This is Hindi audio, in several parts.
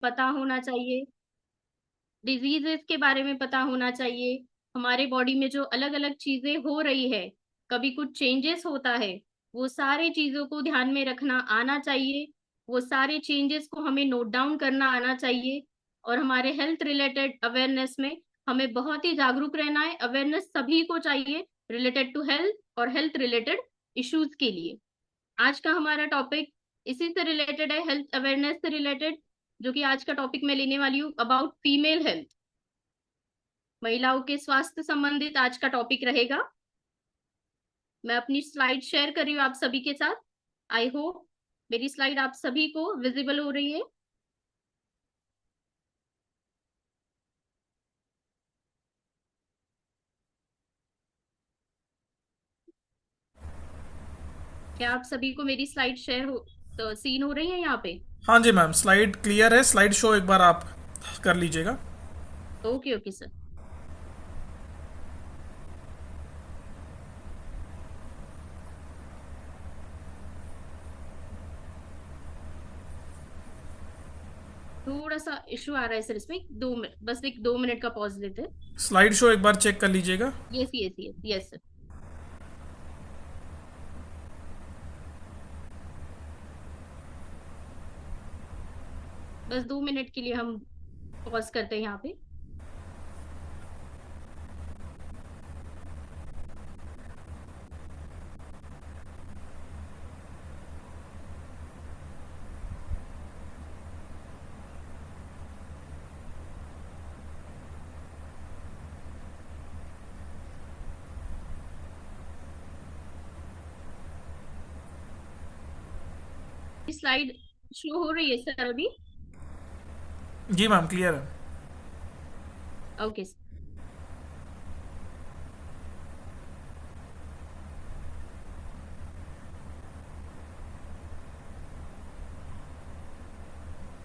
पता होना चाहिए, डिजीजेस के बारे में पता होना चाहिए, हमारे बॉडी में जो अलग अलग चीजें हो रही है, कभी कुछ चेंजेस होता है, वो सारे चीजों को ध्यान में रखना आना चाहिए। वो सारे चेंजेस को हमें नोट डाउन करना आना चाहिए। और हमारे हेल्थ रिलेटेड अवेयरनेस में हमें बहुत ही जागरूक रहना है। अवेयरनेस सभी को चाहिए रिलेटेड टू हेल्थ और हेल्थ रिलेटेड इश्यूज के लिए। आज का हमारा टॉपिक इसी से रिलेटेड है, हेल्थ अवेयरनेस से रिलेटेड, जो कि आज का टॉपिक मैं लेने वाली हूँ अबाउट फीमेल हेल्थ। महिलाओं के स्वास्थ्य संबंधित आज का टॉपिक रहेगा। मैं अपनी स्लाइड शेयर कर रही हूँ आप सभी के साथ। आई होप मेरी स्लाइड आप सभी को विजिबल हो रही है। क्या आप सभी को मेरी स्लाइड शेयर हो, तो सीन हो रही है यहाँ पे? हाँ जी मैम, स्लाइड क्लियर है। स्लाइड शो एक बार आप कर लीजिएगा। Okay okay sir. थोड़ा सा इशू आ रहा है सर इसमें, बस एक 2 मिनट का पॉज लेते हैं। स्लाइड शो एक बार चेक कर लीजिएगा। Yes yes yes yes sir. बस 2 मिनट के लिए हम पॉज करते हैं यहाँ पे। स्लाइड शो हो रही है सर अभी? जी मैम, क्लियर है। ओके।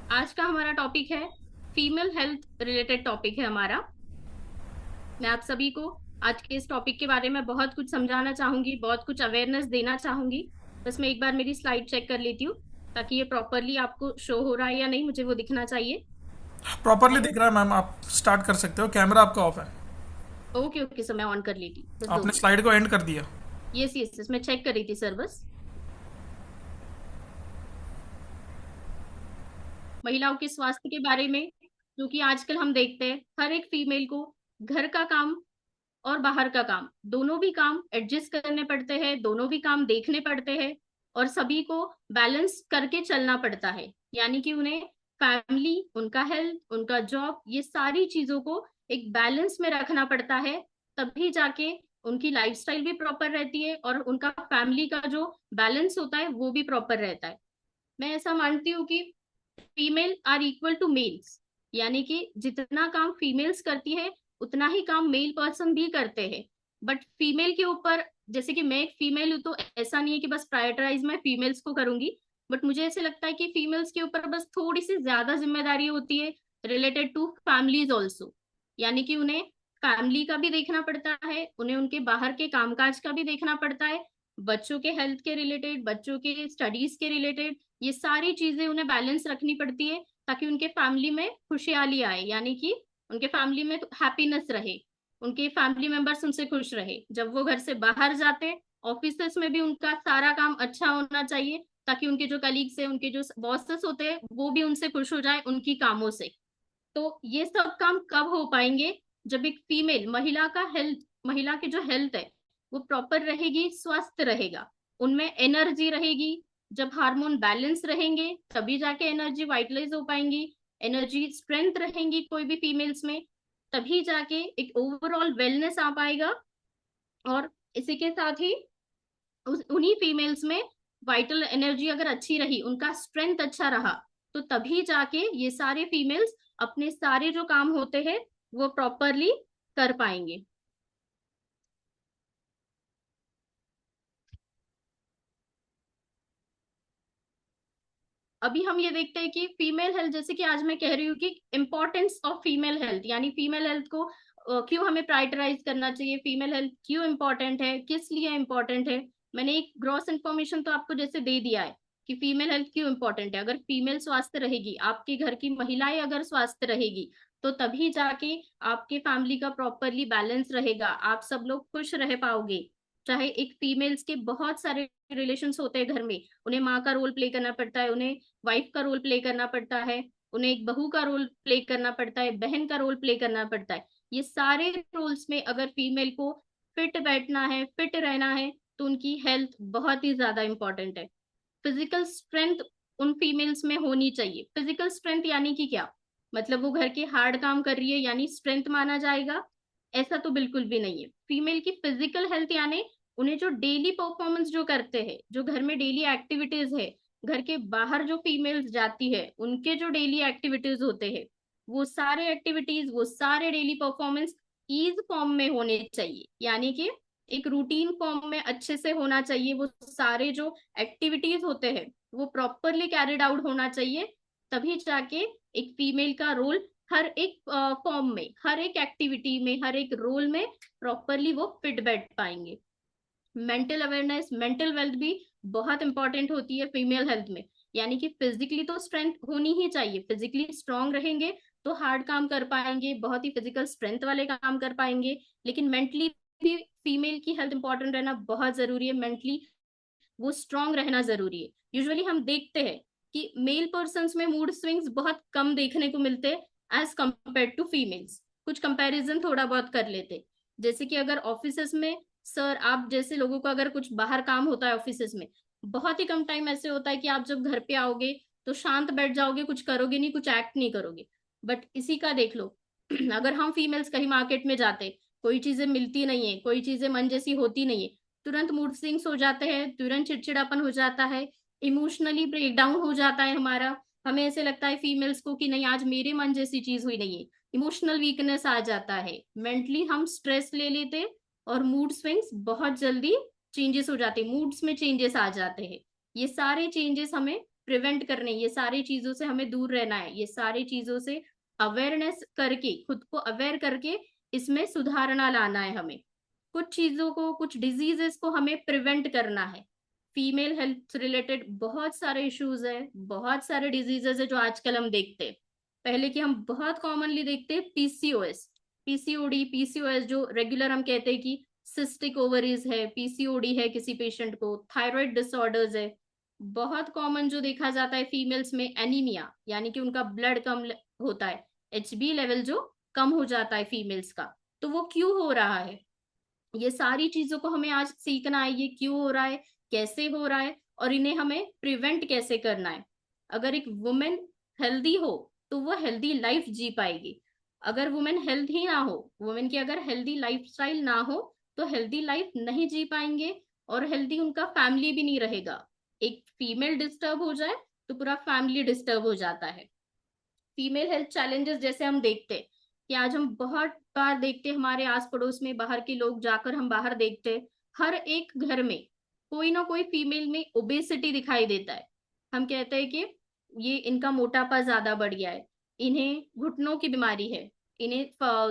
आज का हमारा टॉपिक है फीमेल हेल्थ रिलेटेड टॉपिक है हमारा। मैं आप सभी को आज के इस टॉपिक के बारे में बहुत कुछ समझाना चाहूंगी, बहुत कुछ अवेयरनेस देना चाहूंगी। बस मैं एक बार मेरी स्लाइड चेक कर लेती हूँ ताकि ये प्रॉपरली आपको शो हो रहा है या नहीं, मुझे वो दिखना चाहिए। प्रॉपरली आई दिख होप। रहा है मैम, आप स्टार्ट कर सकते हो। कैमरा आपका ऑफ है। ओके ओके सर, मैं ऑन कर लेती हूँ, बस दो आपने मिनट स्लाइड को एंड कर दिया। यस यस यस, मैं चेक कर रही थी सर बस। महिलाओं के स्वास्थ्य के बारे में, क्योंकि आजकल हम देखते हैं हर एक फीमेल को घर का काम और बाहर का काम, दोनों भी काम एडजस्ट करने पड़ते हैं, दोनों भी काम देखने पड़ते हैं। और सभी को बैलेंस करके चलना पड़ता है, यानी कि उन्हें फैमिली, उनका हेल्थ, उनका जॉब, ये सारी चीजों को एक बैलेंस में रखना पड़ता है। तभी जाके उनकी लाइफस्टाइल भी प्रॉपर रहती है और उनका फैमिली का जो बैलेंस होता है वो भी प्रॉपर रहता है। मैं ऐसा मानती हूँ कि female are equal to males, यानी कि जितना काम फीमेल्स करती है उतना ही काम मेल पर्सन भी करते हैं। बट फीमेल के ऊपर, जैसे कि मैं एक फीमेल हूं, तो ऐसा नहीं है कि बस प्रायोरिटाइज मैं फीमेल्स को करूंगी। बट मुझे ऐसे लगता है कि फीमेल्स के ऊपर बस थोड़ी सी ज्यादा जिम्मेदारी होती है रिलेटेड टू फैमिलीज ऑल्सो। यानी कि उन्हें फैमिली का भी देखना पड़ता है, उन्हें उनके बाहर के कामकाज का भी देखना पड़ता है, बच्चों के हेल्थ के रिलेटेड, बच्चों के स्टडीज के रिलेटेड, ये सारी चीजें उन्हें बैलेंस रखनी पड़ती है ताकि उनके फैमिली में खुशहाली आए, यानी कि उनके फैमिली में हैप्पीनेस रहे, उनके फैमिली मेंबर्स उनसे खुश रहे। जब वो घर से बाहर जाते, ऑफिसेस में भी उनका सारा काम अच्छा होना चाहिए ताकि उनके जो कलीग्स है, उनके जो बॉसेस होते हैं, वो भी उनसे खुश हो जाए उनकी कामों से। तो ये सब काम कब हो पाएंगे? जब एक फीमेल महिला का हेल्थ, महिला की जो हेल्थ है वो प्रॉपर रहेगी, स्वस्थ रहेगा, उनमें एनर्जी रहेगी। जब हार्मोन बैलेंस रहेंगे तभी जाके एनर्जी वाइटलाइज हो पाएंगी, एनर्जी स्ट्रेंथ रहेंगी कोई भी फीमेल्स में, तभी जाके एक ओवरऑल वेलनेस आ पाएगा। और इसी के साथ ही उन्हीं फीमेल्स में वाइटल एनर्जी अगर अच्छी रही, उनका स्ट्रेंथ अच्छा रहा, तो तभी जाके ये सारे फीमेल्स अपने सारे जो काम होते हैं वो प्रॉपरली कर पाएंगे। अभी हम ये देखते हैं कि फीमेल हेल्थ, जैसे कि आज मैं कह रही हूँ कि इंपॉर्टेंस ऑफ फीमेल हेल्थ, यानी फीमेल हेल्थ को क्यों हमें प्रायोरिटाइज करना चाहिए, फीमेल हेल्थ क्यों इंपॉर्टेंट है, किस लिए इंपॉर्टेंट है। मैंने एक ग्रॉस इन्फॉर्मेशन तो आपको जैसे दे दिया है, कि फीमेल हेल्थ क्यों इंपॉर्टेंट है। अगर फीमेल स्वस्थ रहेगी, आपके घर की महिलाएं अगर स्वस्थ रहेगी, तो तभी जाके आपके फैमिली का प्रॉपरली बैलेंस रहेगा, आप सब लोग खुश रह पाओगे। चाहे एक फीमेल्स के बहुत सारे रिलेशंस होते हैं घर में, उन्हें माँ का रोल प्ले करना पड़ता है, उन्हें वाइफ का रोल प्ले करना पड़ता है, उन्हें एक बहू का रोल प्ले करना पड़ता है, बहन का रोल प्ले करना पड़ता है। ये सारे रोल्स में अगर फीमेल को फिट बैठना है, फिट रहना है, तो उनकी हेल्थ बहुत ही ज्यादा इंपॉर्टेंट है। फिजिकल स्ट्रेंथ उन फीमेल्स में होनी चाहिए। फिजिकल स्ट्रेंथ यानी कि क्या, मतलब वो घर के हार्ड काम कर रही है यानी स्ट्रेंथ माना जाएगा? ऐसा तो बिल्कुल भी नहीं है। फीमेल की फिजिकल हेल्थ यानी उन्हें जो डेली परफॉर्मेंस जो करते हैं, जो घर में डेली एक्टिविटीज है, घर के बाहर जो फीमेल्स जाती है उनके जो डेली एक्टिविटीज होते हैं, वो सारे एक्टिविटीज, वो सारे डेली परफॉर्मेंस ईज फॉर्म में होने चाहिए। यानी कि एक रूटीन फॉर्म में अच्छे से होना चाहिए। वो सारे जो एक्टिविटीज होते हैं वो प्रॉपरली कैरिड आउट होना चाहिए। तभी जाके एक फीमेल का रोल हर एक फॉर्म में, हर एक एक्टिविटी में, हर एक रोल में प्रॉपरली वो फिट बैठ पाएंगे। मेंटल अवेयरनेस, मेंटल वेल्थ भी बहुत इंपॉर्टेंट होती है फीमेल हेल्थ में। यानी कि फिजिकली तो स्ट्रेंथ होनी ही चाहिए, फिजिकली स्ट्रांग रहेंगे तो हार्ड काम कर पाएंगे, बहुत ही फिजिकल स्ट्रेंथ वाले काम कर पाएंगे। लेकिन मेंटली भी फीमेल की हेल्थ इंपॉर्टेंट रहना बहुत जरूरी है। मेंटली वो स्ट्रांग रहना जरूरी है। यूजुअली हम देखते हैं कि मेल पर्सन में मूड स्विंग्स बहुत कम देखने को मिलते हैं एज कम्पेयर टू फीमेल्स। कुछ कंपैरिजन थोड़ा बहुत कर लेते, जैसे कि अगर ऑफिस में, सर आप जैसे लोगों को अगर कुछ बाहर काम होता है ऑफिस में, बहुत ही कम टाइम ऐसे होता है कि आप जब घर पे आओगे तो शांत बैठ जाओगे, कुछ करोगे नहीं, कुछ एक्ट नहीं करोगे। बट इसी का देख लो, अगर हम फीमेल्स कहीं मार्केट में जाते, कोई चीजें मिलती नहीं है, कोई चीजें मन जैसी होती नहीं है, तुरंत मूड स्विंग्स हो जाते हैं, तुरंत चिड़चिड़ापन हो जाता है, इमोशनली ब्रेकडाउन हो जाता है हमारा। हमें ऐसे लगता है फीमेल्स को कि नहीं आज मेरे मन जैसी चीज हुई नहीं है, इमोशनल वीकनेस आ जाता है, मेंटली हम स्ट्रेस ले लेते, और मूड स्विंग्स बहुत जल्दी चेंजेस हो जाते हैं, मूड्स में चेंजेस आ जाते हैं। ये सारे चेंजेस हमें प्रिवेंट करने, ये सारी चीजों से हमें दूर रहना है, ये सारी चीजों से अवेयरनेस करके, खुद को अवेयर करके इसमें सुधारना लाना है हमें। कुछ चीजों को, कुछ डिजीजेस को हमें प्रिवेंट करना है। फीमेल हेल्थ रिलेटेड बहुत सारे इश्यूज है, बहुत सारे डिजीजेस है जो आजकल हम देखते हैं। पहले की हम बहुत कॉमनली देखते हैं पीसीओएस, पीसीओडी, पीसीओएस जो रेगुलर हम कहते हैं कि सिस्टिक ओवरीज है, पीसीओडी है किसी पेशेंट को, थायराइड डिसऑर्डर्स है। बहुत कॉमन जो देखा जाता है फीमेल्स में एनीमिया, यानी कि उनका ब्लड कम होता है, एचबी लेवल जो कम हो जाता है फीमेल्स का। तो वो क्यों हो रहा है, ये सारी चीजों को हमें आज सीखना है, ये क्यों हो रहा है, कैसे हो रहा है, और इन्हें हमें प्रिवेंट कैसे करना है। अगर एक वुमेन हेल्दी हो तो वो हेल्दी लाइफ जी पाएगी। अगर वुमेन हेल्थ ही ना हो, वुमेन की अगर हेल्दी लाइफस्टाइल ना हो, तो हेल्दी लाइफ नहीं जी पाएंगे, और हेल्दी उनका फैमिली भी नहीं रहेगा। एक फीमेल डिस्टर्ब हो जाए तो पूरा फैमिली डिस्टर्ब हो जाता है। फीमेल हेल्थ चैलेंजेस जैसे हम देखते हैं कि आज हम बहुत बार देखते हैं हमारे आस पड़ोस में, बाहर के लोग जाकर हम बाहर देखते हैं, हर एक घर में कोई ना कोई फीमेल में ओबेसिटी दिखाई देता है। हम कहते हैं कि ये इनका मोटापा ज्यादा बढ़ गया है, इन्हें घुटनों की बीमारी है, इन्हें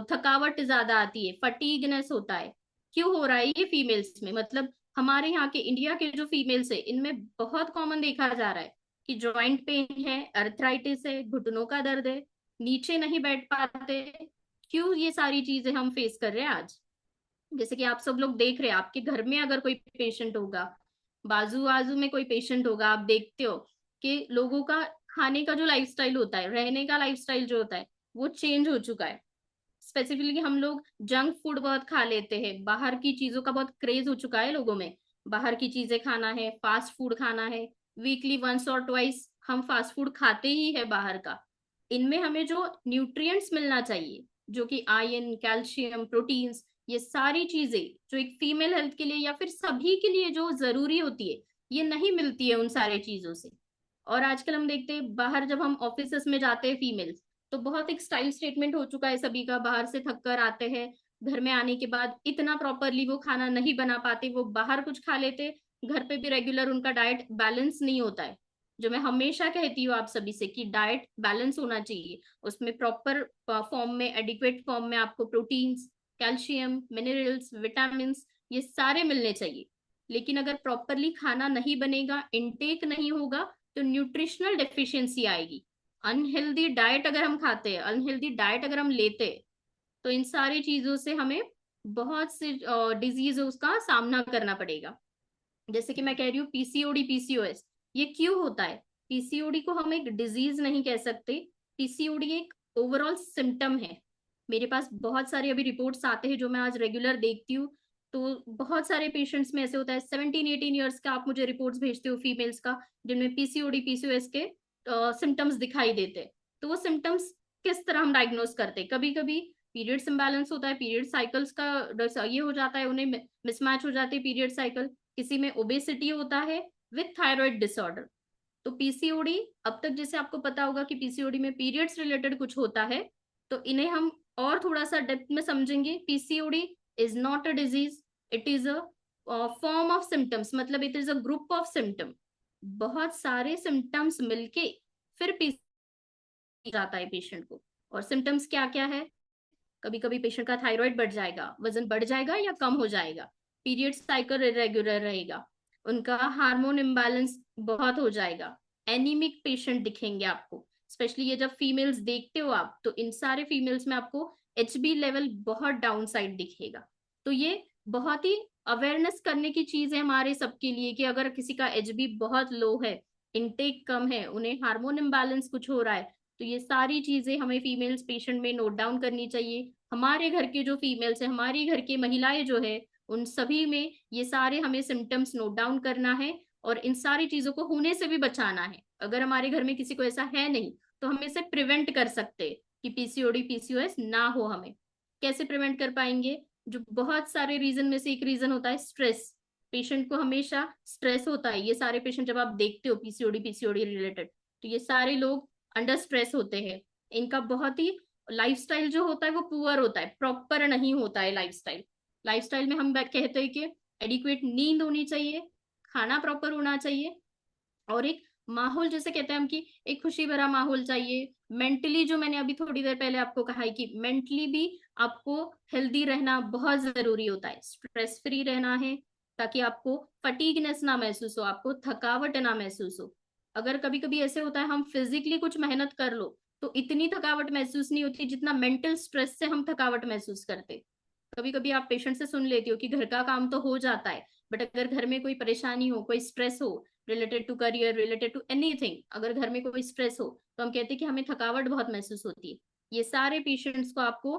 थकावट ज्यादा आती है, फटीगनेस होता है। क्यों हो रहा है ये फीमेल्स में, मतलब हमारे यहाँ के इंडिया के जो फीमेल्स है इनमें बहुत कॉमन देखा जा रहा है कि जॉइंट पेन है, अर्थराइटिस है, घुटनों का दर्द है, नीचे नहीं बैठ पाते। क्यों ये सारी चीजें हम फेस कर रहे हैं आज? जैसे कि आप सब लोग देख रहे हैं, आपके घर में अगर कोई पेशेंट होगा, बाजू बाजू में कोई पेशेंट होगा, आप देखते हो कि लोगों का खाने का जो लाइफस्टाइल होता है, रहने का लाइफस्टाइल जो होता है, वो चेंज हो चुका है। स्पेसिफिकली हम लोग जंक फूड बहुत खा लेते हैं, बाहर की चीजों का बहुत क्रेज हो चुका है लोगों में, बाहर की चीजें खाना है, फास्ट फूड खाना है, वीकली वंस और ट्वाइस हम फास्ट फूड खाते ही है बाहर का। इनमें हमें जो न्यूट्रिएंट्स मिलना चाहिए, जो कि आयरन, कैल्शियम, प्रोटीन्स, ये सारी चीजें जो एक फीमेल हेल्थ के लिए या फिर सभी के लिए जो जरूरी होती है, ये नहीं मिलती है उन सारे चीजों से। और आजकल हम देखते हैं बाहर जब हम ऑफिस में जाते हैं फीमेल्स, तो बहुत एक स्टाइल स्टेटमेंट हो चुका है सभी का, बाहर से थक कर आते हैं, घर में आने के बाद इतना प्रॉपरली वो खाना नहीं बना पाते, वो बाहर कुछ खा लेते, घर पे भी रेगुलर उनका डाइट बैलेंस नहीं होता है। जो मैं हमेशा कहती हूँ आप सभी से कि डाइट बैलेंस होना चाहिए, उसमें प्रॉपर फॉर्म में, एडिक्वेट फॉर्म में आपको प्रोटीन्स, कैल्शियम, मिनरल्स, विटामिन, ये सारे मिलने चाहिए। लेकिन अगर प्रॉपरली खाना नहीं बनेगा, इनटेक नहीं होगा, तो न्यूट्रिशनल डेफिशिएंसी आएगी। अनहेल्दी डाइट अगर हम खाते हैं, अनहेल्दी डाइट अगर हम लेते हैं, तो इन सारी चीजों से हमें बहुत सी डिजीज उसका सामना करना पड़ेगा। जैसे कि मैं कह रही हूँ पीसीओडी पीसीओएस, ये क्यों होता है? पीसीओडी को हम एक डिजीज नहीं कह सकते, पीसीओडी एक ओवरऑल सिम्टम है। मेरे पास बहुत सारे अभी रिपोर्ट्स आते हैं जो मैं आज रेगुलर देखती हूँ। तो बहुत सारे पेशेंट्स में ऐसे होता है, 17-18 ईयर्स का आप मुझे रिपोर्ट्स भेजते हो फीमेल्स का, जिनमें पीसीओडी पीसीओएस के सिम्टम्स दिखाई देते हैं। तो वो सिम्टम्स किस तरह हम डायग्नोस करते हैं? कभी कभी पीरियड्स इम्बैलेंस होता है, पीरियड साइकिल्स का ये हो जाता है, उन्हें मिसमैच हो जाती है पीरियड साइकिल। किसी में ओबेसिटी होता है विथ थायराइड डिसऑर्डर। तो पीसीओडी, अब तक जैसे आपको पता होगा कि पीसीओडी में पीरियड्स रिलेटेड कुछ होता है, तो इन्हें हम और थोड़ा सा डेप्थ में समझेंगे। PCOD is not a disease, it is a form of symptoms, मतलब it is a group of symptom. बहुत सारे सिम्टम्स मिलके फिर पीसी जाता है पेशेंट को। और सिम्टम्स क्या क्या है? कभी कभी पेशेंट का थायराइड बढ़ जाएगा, वजन बढ़ जाएगा या कम हो जाएगा, पीरियड साइकिल इरेगुलर रहेगा, उनका हार्मोन इम्बैलेंस बहुत हो जाएगा, एनीमिक पेशेंट दिखेंगे आपको। स्पेशली ये जब फीमेल्स देखते हो आप, तो इन सारे फीमेल्स में आपको एचबी लेवल बहुत डाउन साइड दिखेगा। तो ये बहुत ही अवेयरनेस करने की चीज है हमारे सबके लिए, कि अगर किसी का एचबी बहुत लो है, इनटेक कम है, उन्हें हार्मोन इम्बैलेंस कुछ हो रहा है, तो ये सारी चीजें हमें फीमेल्स पेशेंट में नोट डाउन करनी चाहिए। हमारे घर के जो फीमेल्स है, हमारी घर की महिलाएं जो है, उन सभी में ये सारे हमें सिम्टम्स नोट डाउन करना है और इन सारी चीजों को होने से भी बचाना है। अगर हमारे घर में किसी को ऐसा है नहीं, तो हम इसे प्रिवेंट कर सकते हैं कि पीसीओडी पीसीओएस ना हो हमें। कैसे प्रिवेंट कर पाएंगे? जो बहुत सारे रीजन में से एक रीजन होता है स्ट्रेस। पेशेंट को हमेशा स्ट्रेस होता है। ये सारे पेशेंट जब आप देखते हो पीसीओडी पीसीओडी रिलेटेड, तो ये सारे लोग अंडर स्ट्रेस होते हैं। इनका बहुत ही लाइफस्टाइल जो होता है वो पुअर होता है, प्रॉपर नहीं होता है लाइफस्टाइल। लाइफस्टाइल में हम कहते हैं कि एडिक्वेट नींद होनी चाहिए, खाना प्रॉपर होना चाहिए, और एक माहौल, जैसे कहते हैं हम कि एक खुशी भरा माहौल चाहिए। मेंटली, जो मैंने अभी थोड़ी देर पहले आपको कहा है कि मेंटली भी आपको हेल्दी रहना बहुत जरूरी होता है, स्ट्रेस फ्री रहना है, ताकि आपको फटीगनेस ना महसूस हो, आपको थकावट ना महसूस हो। अगर कभी कभी ऐसे होता है हम फिजिकली कुछ मेहनत कर लो, तो इतनी थकावट महसूस नहीं होती जितना मेंटल स्ट्रेस से हम थकावट महसूस करते। कभी कभी आप पेशेंट से सुन लेती हो कि घर का काम तो हो जाता है, बट अगर घर में कोई परेशानी हो, कोई स्ट्रेस हो, related to career, related to anything, अगर घर में कोई स्ट्रेस हो, तो हम कहते हैं कि हमें थकावट बहुत महसूस होती है। ये सारे पेशेंट्स को आपको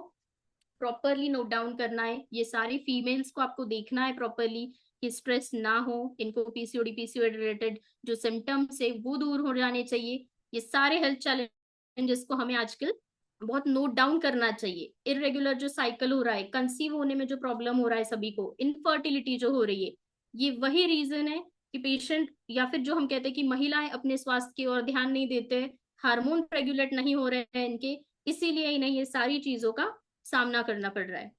प्रॉपरली नोट डाउन करना है, ये सारी फीमेल्स को आपको देखना है प्रॉपरली कि स्ट्रेस ना हो, इनको पीसीओडी पीसीओडी रिलेटेड जो सिम्टम्स है वो दूर हो जाने चाहिए। ये सारे हेल्थ चैलेंजेस को हमें आजकल बहुत नोट डाउन करना चाहिए। इरेगुलर जो साइकिल हो रहा है, कंसीव होने में जो प्रॉब्लम हो रहा है सभी को, इनफर्टिलिटी जो हो रही है, ये वही रीजन है कि पेशेंट या फिर जो हम कहते हैं कि महिलाएं अपने स्वास्थ्य की ओर ध्यान नहीं देते, हार्मोन रेगुलेट नहीं हो रहे हैं इनके, इसीलिए इन्हें ये सारी चीजों का सामना करना पड़ रहा है।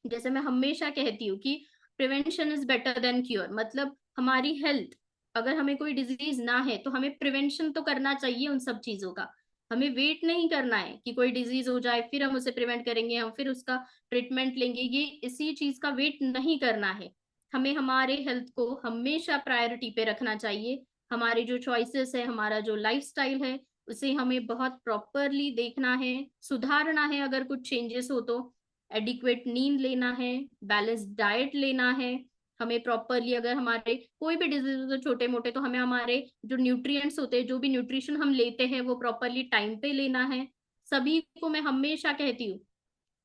जैसे मैं हमेशा कहती हूँ कि prevention is better than cure, मतलब हमारी हेल्थ, अगर हमें कोई डिजीज ना है तो हमें प्रिवेंशन तो करना चाहिए उन सब चीजों का। हमें वेट नहीं करना है कि कोई डिजीज हो जाए फिर हम उसे प्रिवेंट करेंगे, हम फिर उसका ट्रीटमेंट लेंगे, ये इसी चीज का वेट नहीं करना है। हमें हमारे हेल्थ को हमेशा प्रायोरिटी पे रखना चाहिए। हमारी जो चॉइसेस है, हमारा जो लाइफस्टाइल है, उसे हमें बहुत प्रॉपरली देखना है, सुधारना है। अगर कुछ चेंजेस हो तो एडिक्वेट नींद लेना है, बैलेंस डाइट लेना है, हमें प्रॉपरली, अगर हमारे कोई भी डिजीज हो छोटे मोटे, तो हमें हमारे जो न्यूट्रिएंट्स होते हैं, जो भी न्यूट्रिशन हम लेते हैं, वो प्रॉपरली टाइम पे लेना है। सभी को मैं हमेशा कहती हूँ,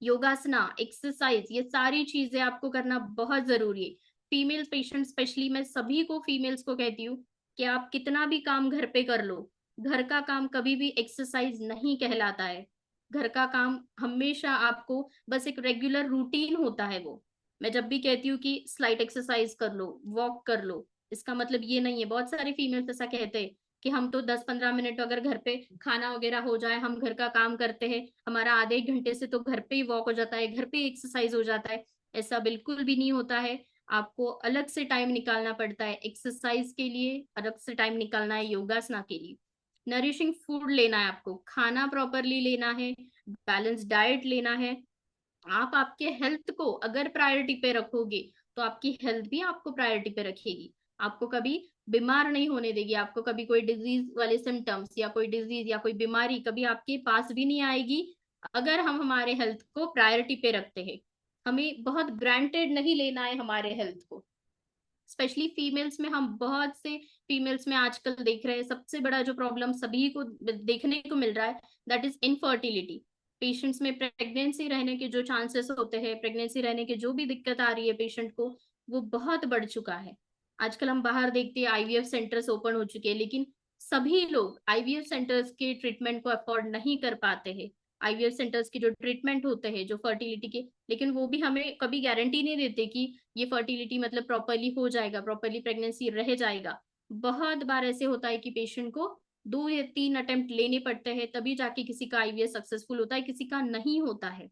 योगासना, एक्सरसाइज, ये सारी चीजें आपको करना बहुत जरूरी है। फीमेल पेशेंट स्पेशली, मैं सभी को फीमेल्स को कहती हूँ कि आप कितना भी काम घर पे कर लो, घर का काम कभी भी एक्सरसाइज नहीं कहलाता है। घर का काम हमेशा आपको बस एक रेगुलर रूटीन होता है वो। मैं जब भी कहती हूँ कि स्लाइट एक्सरसाइज कर लो, वॉक कर लो, इसका मतलब ये नहीं है, बहुत सारे फीमेल्स ऐसा कहते हैं कि हम तो 10-15 मिनट, अगर घर पे खाना वगैरह हो जाए, हम घर का काम करते हैं, हमारा आधे एक घंटे से तो घर पे ही वॉक हो जाता है, घर पे ही एक्सरसाइज हो जाता है। ऐसा बिल्कुल भी नहीं होता है। आपको अलग से टाइम निकालना पड़ता है एक्सरसाइज के लिए, अलग से टाइम निकालना है योगासना के लिए। नरिशिंग फूड लेना है आपको, खाना प्रॉपरली लेना है, बैलेंस डाइट लेना है। आप आपके हेल्थ को अगर प्रायोरिटी पे रखोगे, तो आपकी हेल्थ भी आपको प्रायोरिटी पे रखेगी, आपको कभी बीमार नहीं होने देगी, आपको कभी कोई डिजीज वाले सिम्टम्स या कोई डिजीज या कोई बीमारी कभी आपके पास भी नहीं आएगी, अगर हम हमारे हेल्थ को प्रायोरिटी पे रखते हैं। हमें बहुत ग्रांटेड नहीं लेना है हमारे हेल्थ को। स्पेशली फीमेल्स में हम बहुत से फीमेल्स में आजकल देख रहे हैं, सबसे बड़ा जो प्रॉब्लम सभी को देखने को मिल रहा है, दैट इज इनफर्टिलिटी। पेशेंट्स में प्रेगनेंसी रहने के जो चांसेस होते हैं, प्रेगनेंसी रहने की जो भी दिक्कत आ रही है पेशेंट को, वो बहुत बढ़ चुका है। आजकल हम बाहर देखते हैं आईवीएफ सेंटर्स ओपन हो चुके हैं, लेकिन सभी लोग आईवीएफ सेंटर्स के ट्रीटमेंट को अफोर्ड नहीं कर पाते हैं। आईवीएफ सेंटर्स के जो ट्रीटमेंट होते हैं जो फर्टिलिटी के, लेकिन वो भी हमें कभी गारंटी नहीं देते कि ये फर्टिलिटी मतलब प्रॉपरली हो जाएगा, प्रॉपरली प्रेगनेंसी रह जाएगा। बहुत बार ऐसे होता है कि पेशेंट को 2 या 3 अटेम्प्ट लेने पड़ते हैं, तभी जाके किसी का आईवीएफ सक्सेसफुल होता है, किसी का नहीं होता है।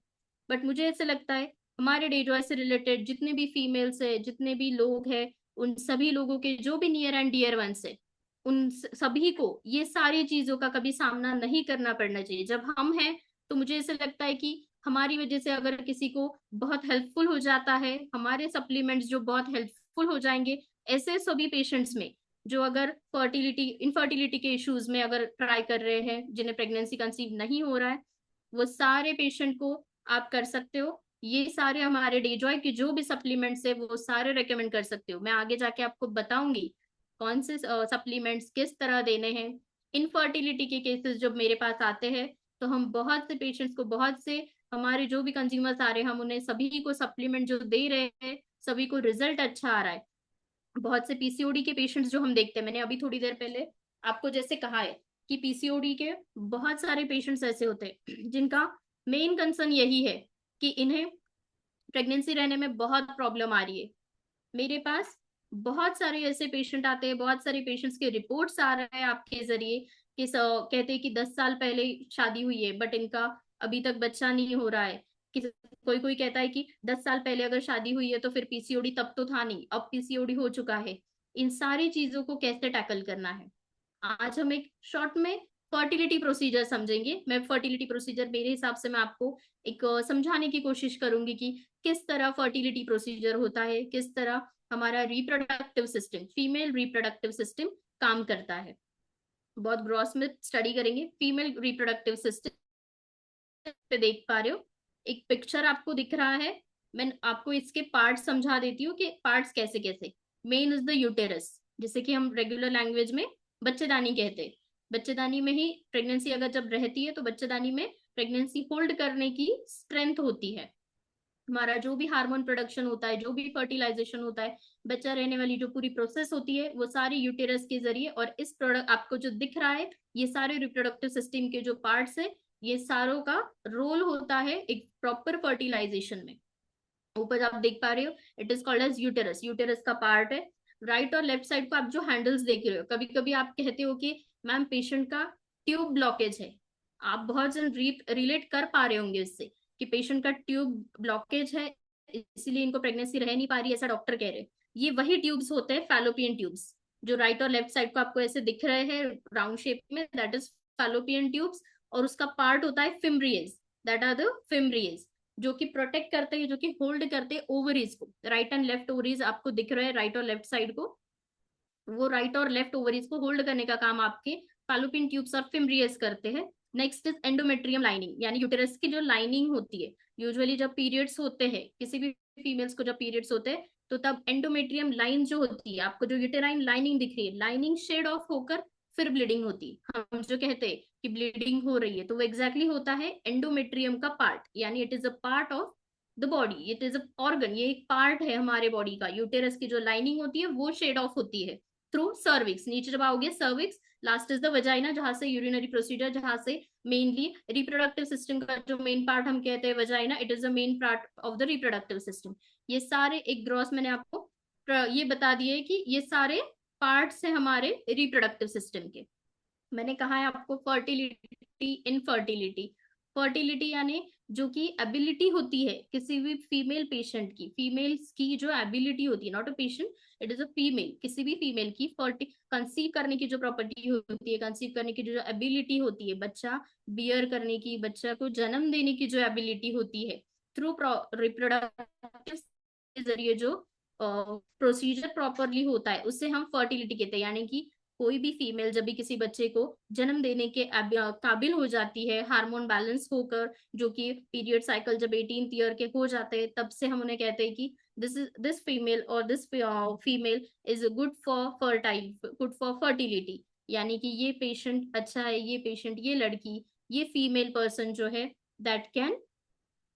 बट मुझे ऐसे लगता है हमारे डेजॉय से रिलेटेड जितने भी फीमेल्स है, जितने भी लोग हैं, उन सभी लोगों के जो भी नियर एंड डियर वंस है, उन सभी को ये सारी चीजों का कभी सामना नहीं करना पड़ना चाहिए। जब हम हैं तो मुझे ऐसे लगता है कि हमारी वजह से अगर किसी को बहुत हेल्पफुल हो जाता है, हमारे सप्लीमेंट्स जो बहुत हेल्पफुल हो जाएंगे, ऐसे सभी पेशेंट्स में जो अगर फर्टिलिटी इनफर्टिलिटी के इश्यूज में अगर ट्राई कर रहे हैं, जिन्हें प्रेगनेंसी कंसीव नहीं हो रहा है, वो सारे पेशेंट को आप कर सकते हो। ये सारे हमारे डेजॉय के जो भी सप्लीमेंट्स है वो सारे रेकमेंड कर सकते हो। मैं आगे जाके आपको बताऊंगी कौन से सप्लीमेंट्स किस तरह देने हैं। इनफर्टिलिटी के केसेस जब मेरे पास आते हैं तो हम बहुत से पेशेंट्स को, बहुत से हमारे जो भी कंज्यूमर्स आ रहे हैं, हम उन्हें सभी को सप्लीमेंट जो दे रहे हैं, सभी को रिजल्ट अच्छा आ रहा है। बहुत से पीसीओडी के पेशेंट्स जो हम देखते हैं, मैंने अभी थोड़ी देर पहले आपको जैसे कहा है कि पीसीओडी के बहुत सारे पेशेंट्स ऐसे होते हैं जिनका मेन कंसर्न यही है कि इन्हें प्रेगनेंसी रहने में बहुत प्रॉब्लम आ रही है। मेरे पास बहुत सारे ऐसे पेशेंट आते हैं, बहुत सारे पेशेंट्स के रिपोर्ट्स आ रहे हैं आपके जरिए कि कहते हैं कि 10 साल पहले शादी हुई है बट इनका अभी तक बच्चा नहीं हो रहा है। कि कोई कोई कहता है कि 10 साल पहले अगर शादी हुई है तो फिर पीसीओडी तब तो था नहीं, अब पीसीओडी हो चुका है। इन सारी चीजों को कैसे टैकल करना है, आज हम एक शॉर्ट में फर्टिलिटी प्रोसीजर समझेंगे। मैं फर्टिलिटी प्रोसीजर मेरे हिसाब से मैं आपको एक समझाने की कोशिश करूंगी कि किस तरह फर्टिलिटी प्रोसीजर होता है, किस तरह हमारा reproductive system, female reproductive system काम करता है। बहुत ग्रॉस में स्टडी करेंगे फीमेल रिप्रोडक्टिव सिस्टम। पे देख पा रहे हो एक पिक्चर आपको दिख रहा है, मैं आपको इसके पार्ट्स समझा देती हूँ कि पार्ट्स कैसे कैसे। मेन इज द यूटेरस, जिसे कि हम रेगुलर लैंग्वेज में बच्चेदानी कहते हैं। बच्चेदानी में ही प्रेगनेंसी अगर जब रहती है तो बच्चेदानी में प्रेगनेंसी होल्ड करने की स्ट्रेंथ होती है। हमारा जो भी हार्मोन प्रोडक्शन होता है, जो भी फर्टिलाइजेशन होता है, बच्चा रहने वाली जो पूरी प्रोसेस होती है, वो सारी यूटेरस के जरिए, और इस प्रोडक्ट आपको जो दिख रहा है ये सारे रिप्रोडक्टिव सिस्टम के जो पार्ट्स है, ये सारों का रोल होता है एक प्रॉपर फर्टिलाइजेशन में। ऊपर आप देख पा रहे हो it is called as uterus, uterus का पार्ट है। राइट और लेफ्ट साइड को आप जो हैंडल्स देख रहे हो, कभी कभी आप कहते हो कि मैम पेशेंट का ट्यूब ब्लॉकेज है। आप बहुत जन रिलेट कर पा रहे होंगे इससे कि पेशेंट का ट्यूब ब्लॉकेज है, इसीलिए इनको प्रेगनेंसी रह नहीं पा रही, ऐसा डॉक्टर कह रहे हैं। ये वही ट्यूब्स होते हैं फैलोपियन ट्यूब्स, जो राइट और लेफ्ट साइड को आपको ऐसे दिख रहे हैं राउंड शेप में, दैट इज फैलोपियन ट्यूब्स। और उसका पार्ट होता है फिम्ब्रियज, दैट आर द फिम्ब्रियज, जो कि प्रोटेक्ट करते हैं, जो कि होल्ड करते हैं ओवरीज को। राइट एंड लेफ्ट ओवरीज आपको दिख रहे हैं राइट और लेफ्ट साइड को, वो राइट और लेफ्ट ओवरीज को होल्ड करने का काम आपके फालोपियन ट्यूब्स और फिम्ब्रियस करते हैं। नेक्स्ट इज एंडोमेट्रियम लाइनिंग, यानी यूटेरस की जो लाइनिंग होती है, यूजुअली जब पीरियड्स होते हैं किसी भी फीमेल्स को, जब पीरियड्स होते हैं तो तब एंडोमेट्रियम लाइन जो होती है, आपको जो यूटेराइन लाइनिंग दिख रही है, लाइनिंग शेड ऑफ होकर फिर ब्लीडिंग होती है। हम जो कहते हैं कि ब्लीडिंग हो रही है, तो वो एग्जैक्टली होता है एंडोमेट्रियम का पार्ट, यानी it is a part of the body, it is a organ, ये एक पार्ट है हमारे बॉडी का। यूटेरस की जो लाइनिंग होती है वो शेड ऑफ होती है थ्रू सर्विक्स। नीचे जब आओगे cervix, last is the vagina, जहां से यूरिनरी प्रोसीजर, जहां से मेनली रिप्रोडक्टिव सिस्टम का जो मेन पार्ट हम कहते हैं vagina, it is the main part of the reproductive system. ये सारे एक ग्रॉस मैंने आपको ये बता दिए कि ये सारे पार्ट्स हैं हमारे रिप्रोडक्टिव सिस्टम के। मैंने कहा है आपको फर्टिलिटी इनफर्टिलिटी। फर्टिलिटी यानी जो कि एबिलिटी होती है किसी भी फीमेल पेशेंट की, फीमेल्स की जो एबिलिटी होती है, not a patient, it is a female, किसी भी फीमेल की कंसीव करने की जो प्रॉपर्टी होती है, कंसीव करने की जो एबिलिटी होती है, बच्चा बियर करने की, बच्चा को जन्म देने की जो एबिलिटी होती है, थ्रू रिप्रोडक्टिव के जरिए जो प्रोसीजर प्रॉपरली होता है उससे हम फर्टिलिटी कहते हैं। यानी कि कोई भी फीमेल जब भी किसी बच्चे को जन्म देने के काबिल हो जाती है, हार्मोन बैलेंस होकर, जो कि पीरियड साइकिल जब 18th ईयर के हो जाते हैं, तब से हम उन्हें कहते हैं कि दिस फीमेल और this female is good for fertile, good for fertility. यानी कि ये पेशेंट अच्छा है, ये पेशेंट, ये लड़की, ये फीमेल पर्सन जो है that can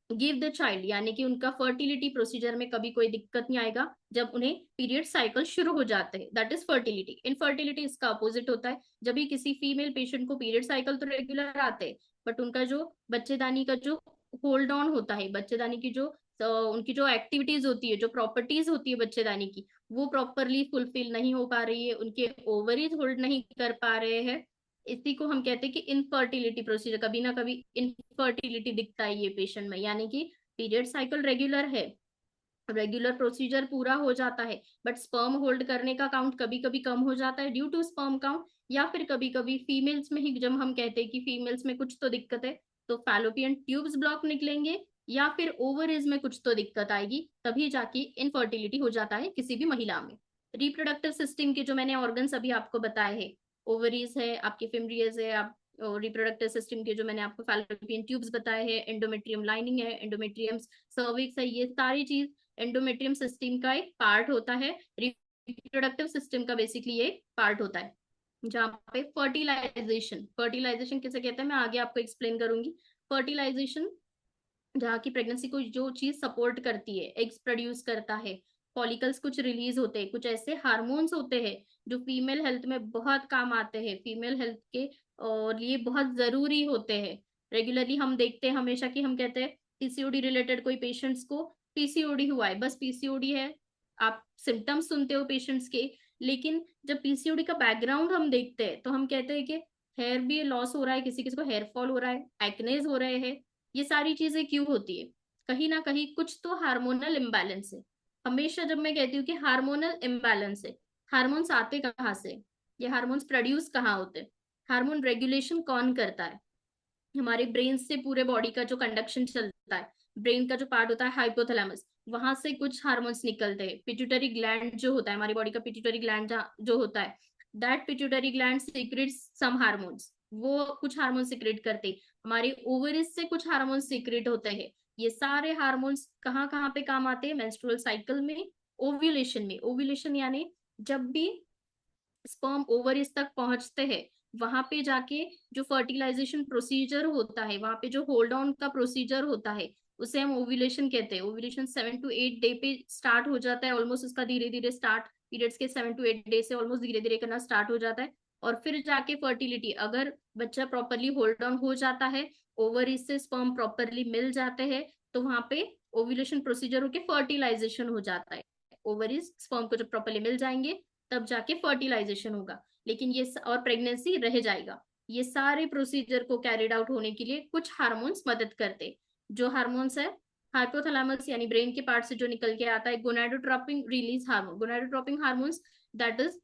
give the child, यानी कि उनका फर्टिलिटी प्रोसीजर में कभी कोई दिक्कत नहीं आएगा जब उन्हें पीरियड साइकिल शुरू हो जाते हैं। That is fertility. इनफर्टिलिटी इसका अपोजिट होता है। जब भी किसी फीमेल पेशेंट को पीरियड साइकिल तो रेगुलर आते हैं, बट उनका जो बच्चेदानी का जो होल्ड ऑन होता है, बच्चेदानी की जो उनकी जो एक्टिविटीज होती है, जो प्रॉपर्टीज होती है बच्चेदानी की, वो प्रॉपरली फुलफिल नहीं हो पा रही है, उनके ओवरीज होल्ड नहीं कर पा रहे हैं। इसी को हम कहते हैं कि इनफर्टिलिटी प्रोसीजर। कभी ना कभी इनफर्टिलिटी दिखता है ये पेशेंट में, यानी कि पीरियड साइकिल रेगुलर है, रेगुलर प्रोसीजर पूरा हो जाता है, बट स्पर्म होल्ड करने का काउंट कभी कभी कम हो जाता है ड्यू टू स्पर्म काउंट, या फिर कभी कभी फीमेल्स में ही, जब हम कहते हैं कि फीमेल्स में कुछ तो दिक्कत है, तो फैलोपियन ट्यूब्स ब्लॉक निकलेंगे, या फिर ओवरीज में कुछ तो दिक्कत आएगी, तभी जाके इनफर्टिलिटी हो जाता है किसी भी महिला में। रिप्रोडक्टिव सिस्टम के जो मैंने ऑर्गन्स अभी आपको बताए हैं, ओवरीज है, आपके फिमरियस है, आप रिप्रोडक्टिव सिस्टम के जो मैंने आपको फैलोपियन ट्यूब्स बताए हैं, एंडोमेट्रियम लाइनिंग है, एंडोमेट्रियम सर्विक्स है, ये सारी चीज एंडोमेट्रियम सिस्टम का एक पार्ट होता है। रिप्रोडक्टिव सिस्टम का बेसिकली ये पार्ट होता है। जहाँ पे फर्टिलाइजेशन, फर्टिलाइजेशन किसे कहते हैं मैं आगे आपको एक्सप्लेन करूंगी। फर्टिलाइजेशन जहाँ की प्रेगनेंसी को जो चीज सपोर्ट करती है, एग्स प्रोड्यूस करता है, फॉलिकल्स कुछ रिलीज होते हैं, कुछ ऐसे हार्मोन्स होते हैं जो फीमेल हेल्थ में बहुत काम आते हैं, फीमेल हेल्थ के और लिए बहुत जरूरी होते हैं। रेगुलरली हम देखते हैं हमेशा कि हम कहते हैं पीसीओडी रिलेटेड कोई पेशेंट्स को पीसीओडी हुआ है, बस पीसीओडी है, आप सिम्टम्स सुनते हो पेशेंट्स के, लेकिन जब पीसीओडी का बैकग्राउंड हम देखते हैं तो हम कहते हैं कि हेयर भी लॉस हो रहा है, किसी किसी को हेयर फॉल हो रहा है, एक्नेज हो रहे हैं। ये सारी चीजें क्यों होती है? कहीं ना कहीं कुछ तो हार्मोनल इम्बैलेंस है। हमेशा जब मैं कहती हूँ कि हार्मोनल इम्बैलेंस है, हार्मोन्स आते कहाँ से, ये हार्मोन्स प्रोड्यूस कहाँ होते हैं, हार्मोन रेगुलेशन कौन करता है? हमारे ब्रेन से पूरे बॉडी का जो कंडक्शन चलता है, ब्रेन का जो पार्ट होता है हाइपोथैलेमस, वहां से कुछ हार्मोन्स निकलते हैं। पिट्यूटरी ग्लैंड जो होता है, हमारी बॉडी का पिट्यूटरी ग्लैंड जो होता है, that pituitary gland secretes some hormones, वो कुछ हार्मोन सीक्रेट करते हैं। हमारे ओवरीज से कुछ हार्मोन सीक्रेट होते हैं। ये सारे हार्मोन्स कहाँ कहाँ पे काम आते हैं? मेंस्ट्रुअल साइकिल में, ओव्यूलेशन में। ओव्यूलेशन यानी जब भी स्पर्म ओवरीज तक पहुंचते हैं, वहां पे जाके जो फर्टिलाइजेशन प्रोसीजर होता है, वहां पे जो होल्ड ऑन का प्रोसीजर होता है, उसे हम ओव्यूलेशन कहते हैं। ओव्यूलेशन 7 to 8 डे पे स्टार्ट हो जाता है, ऑलमोस्ट उसका धीरे धीरे स्टार्ट, पीरियड्स के 7 to 8 डे से ऑलमोस्ट धीरे धीरे करना स्टार्ट हो जाता है। और फिर जाके फर्टिलिटी, अगर बच्चा प्रॉपरली होल्ड ऑन हो जाता है, ओवरीज से स्पर्म प्रॉपरली मिल जाते हैं, तो वहां पे ओव्यूलेशन प्रोसीजर होके फर्टिलाइजेशन हो जाता है। ओवरीज स्पर्म को जब प्रॉपरली मिल जाएंगे, तब जाके फर्टिलाइजेशन होगा। लेकिन ये और प्रेगनेंसी रह जाएगा। ये सारे प्रोसीजर को कैरिड आउट होने के लिए कुछ हार्मोन्स मदद करते। जो हार्मोन्स है, हाइपोथैलेमस यानी ब्रेन के पार्ट से जो निकल के आता है, gonadotropin release hormone, gonadotropin hormones that is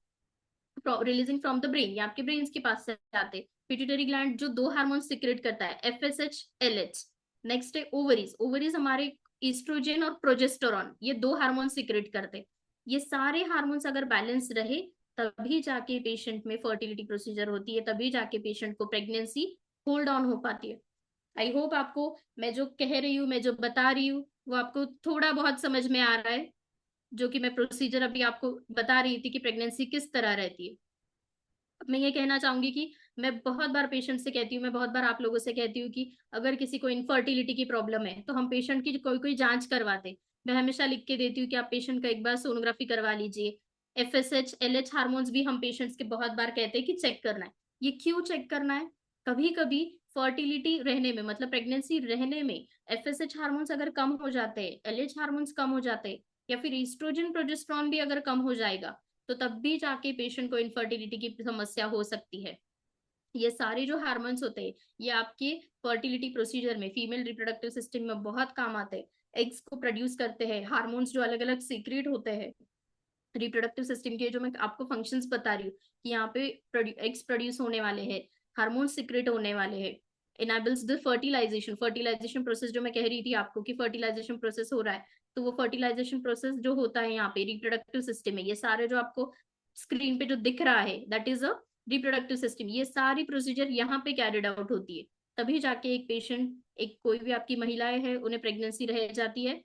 releasing from the brain, या आपके ब्रेन के पास से आते। पिट्यूटरी ग्लैंड जो दो हार्मोन सिक्रेट करता है, एफएसएच, एलएच। नेक्स्ट है ओवरीज, ओवरीज हमारे ईस्ट्रोजन और प्रोजेस्टेरॉन, ये दो हार्मोन सिक्रेट करते। ये सारे हार्मोन्स अगर बैलेंस रहे, तभी जाके पेशेंट में फर्टिलिटी प्रोसीजर होती है, तभी जाके पेशेंट को प्रेगनेंसी होल्ड ऑन हो पाती है। आई होप आपको मैं जो कह रही हूँ, मैं जो बता रही हूँ, वो आपको थोड़ा बहुत समझ में आ रहा है, जो कि मैं प्रोसीजर अभी आपको बता रही थी कि प्रेगनेंसी किस तरह रहती है। अब मैं ये कहना चाहूंगी कि मैं बहुत बार पेशेंट से कहती हूँ, मैं बहुत बार आप लोगों से कहती हूँ कि अगर किसी को इनफर्टिलिटी की प्रॉब्लम है, तो हम पेशेंट की कोई कोई जांच करवाते। मैं हमेशा लिख के देती हूँ कि आप पेशेंट का एक बार सोनोग्राफी करवा लीजिए। एफएसएच, एलएच हार्मोन्स भी हम पेशेंट्स के बहुत बार कहते हैं कि चेक करना है। ये क्यों चेक करना है? कभी कभी फर्टिलिटी रहने में, मतलब प्रेगनेंसी रहने में, एफएसएच हार्मोन्स अगर कम हो जाते हैं, एलएच हार्मोन्स कम हो जाते हैं, या फिर ईस्ट्रोजन प्रोजेस्टेरॉन भी अगर कम हो जाएगा, तो तब भी जाके पेशेंट को इनफर्टिलिटी की समस्या हो सकती है। ये सारे जो हार्मोन्स होते हैं, ये आपके फर्टिलिटी प्रोसीजर में, फीमेल रिप्रोडक्टिव सिस्टम में बहुत काम आते हैं। एग्स को प्रोड्यूस करते हैं, हार्मोन्स जो अलग अलग सीक्रेट होते हैं रिप्रोडक्टिव सिस्टम के, जो मैं आपको फंक्शंस बता रही हूँ कि यहाँ पे एग्स प्रोड्यूस होने वाले हैं, हार्मोन सीक्रेट होने वाले हैं, enables the fertilisation. Fertilisation process जो मैं कह रही थी आपको कि फर्टिलाइजेशन प्रोसेस हो रहा है, तो वो फर्टिलाइजेशन प्रोसेस जो होता है यहाँ पे रिप्रोडक्टिव सिस्टम में, ये सारे जो आपको स्क्रीन पे जो दिख रहा है that is a reproductive system. ये सारी प्रोसीजर यहाँ पे कैरिड आउट होती है, तभी जाके एक पेशेंट, एक कोई भी आपकी महिलाएं हैं उन्हें प्रेगनेंसी रह जाती है।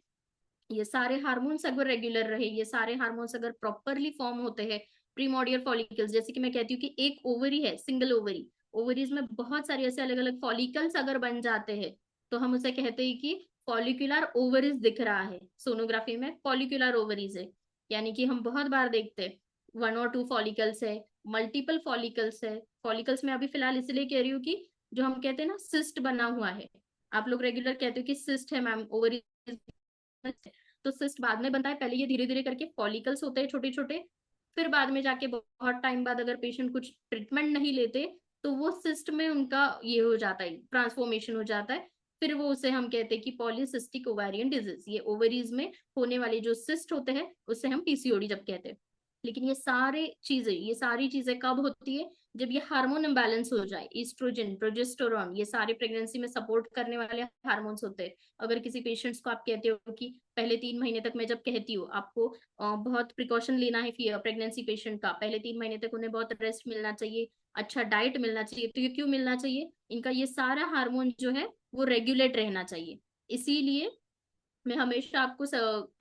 ये सारे हार्मोन्स अगर रेगुलर रहे, ये सारे हार्मोन्स अगर प्रॉपरली फॉर्म होते हैं, प्रीमोडियल फॉलिकल्स, जैसे कि मैं कहती हूँ कि एक ओवरी है, सिंगल ओवरी, ओवरीज में बहुत सारे ऐसे अलग अलग फॉलिकल्स अगर बन जाते हैं, तो हम उसे कहते हैं कि फॉलिकुलर ओवरीज दिख रहा है। सोनोग्राफी में फॉलिकुलर ओवरीज है, यानी कि हम बहुत बार देखते हैं 1 और 2 फॉलिकल्स है, मल्टीपल फॉलिकल्स है। फॉलिकल्स में अभी फिलहाल इसलिए कह रही हूँ कि जो हम कहते हैं ना सिस्ट बना हुआ है, आप लोग रेगुलर कहते हो कि सिस्ट है मैम ओवरीज, तो सिस्ट बाद में बनता है, पहले ये धीरे धीरे करके फॉलिकल्स होते हैं छोटे छोटे, फिर बाद में जाके बहुत टाइम बाद अगर पेशेंट कुछ ट्रीटमेंट नहीं लेते तो वो सिस्ट में उनका ये हो जाता है, ट्रांसफॉर्मेशन हो जाता है, फिर वो उसे हम कहते हैं कि पॉलीसिस्टिक ओवेरियन डिजीज। ये ओवरीज में होने वाले जो सिस्ट होते हैं उससे हम पीसीओडी जब कहते हैं। लेकिन ये सारी चीजें कब होती है, जब ये हार्मोन इम्बैलेंस हो जाए। ईस्ट्रोजन, प्रोजेस्टेरोन, ये सारे प्रेगनेंसी में सपोर्ट करने वाले हार्मोन्स होते हैं। अगर किसी पेशेंट्स को आप कहते हो कि पहले 3 महीने तक, मैं जब कहती हूँ आपको बहुत प्रिकॉशन लेना है प्रेगनेंसी पेशेंट का, पहले 3 महीने तक उन्हें बहुत रेस्ट मिलना चाहिए, अच्छा डाइट मिलना चाहिए। तो ये क्यों मिलना चाहिए, इनका ये सारा हार्मोन जो है वो रेगुलेट रहना चाहिए। इसीलिए मैं हमेशा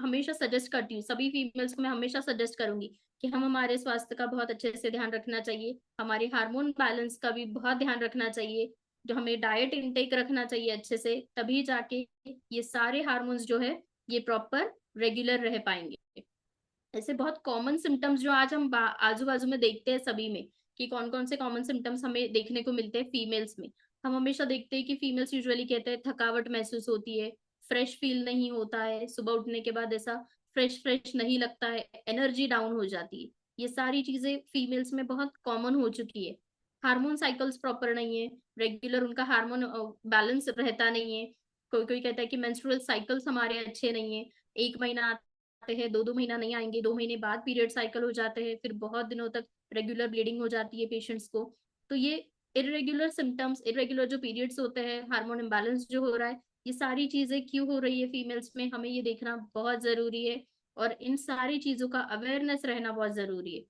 हमेशा सजेस्ट करती हूँ, सभी फीमेल्स को मैं हमेशा सजेस्ट करूंगी कि हम हमारे स्वास्थ्य का बहुत अच्छे से ध्यान रखना चाहिए, हमारे हार्मोन बैलेंस का भी बहुत ध्यान रखना चाहिए, जो हमें डाइट इनटेक रखना चाहिए अच्छे से, तभी जाके ये सारे हार्मोन्स जो है ये प्रॉपर रेगुलर रह पाएंगे। ऐसे बहुत कॉमन सिम्टम्स जो आज हम आजू बाजू में देखते हैं सभी में, कि कौन कौन से कॉमन सिम्टम्स हमें देखने को मिलते हैं फीमेल्स में। हम हमेशा देखते हैं कि फीमेल्स यूजुअली कहते हैं थकावट महसूस होती है, फ्रेश फील नहीं होता है, सुबह उठने के बाद ऐसा फ्रेश फ्रेश नहीं लगता है, एनर्जी डाउन हो जाती है। ये सारी चीजें फीमेल्स में बहुत कॉमन हो चुकी है। हार्मोन साइकिल्स प्रॉपर नहीं है, रेगुलर उनका हार्मोन बैलेंस रहता नहीं है। कोई कोई कहता है कि मेंस्ट्रुअल साइकिल्स हमारे अच्छे नहीं है, 1 महीना आते हैं, 2 2 महीना नहीं आएंगे, 2 महीने बाद पीरियड साइकिल हो जाते हैं, फिर बहुत दिनों तक रेगुलर ब्लीडिंग हो जाती है पेशेंट्स को। तो ये इरेगुलर सिम्टम्स, इरेगुलर जो पीरियड्स होते हैं, हार्मोन इम्बैलेंस जो हो रहा है, ये सारी चीजें क्यों हो रही है फीमेल्स में, हमें ये देखना बहुत जरूरी है। और इन सारी चीजों का अवेयरनेस रहना बहुत जरूरी है।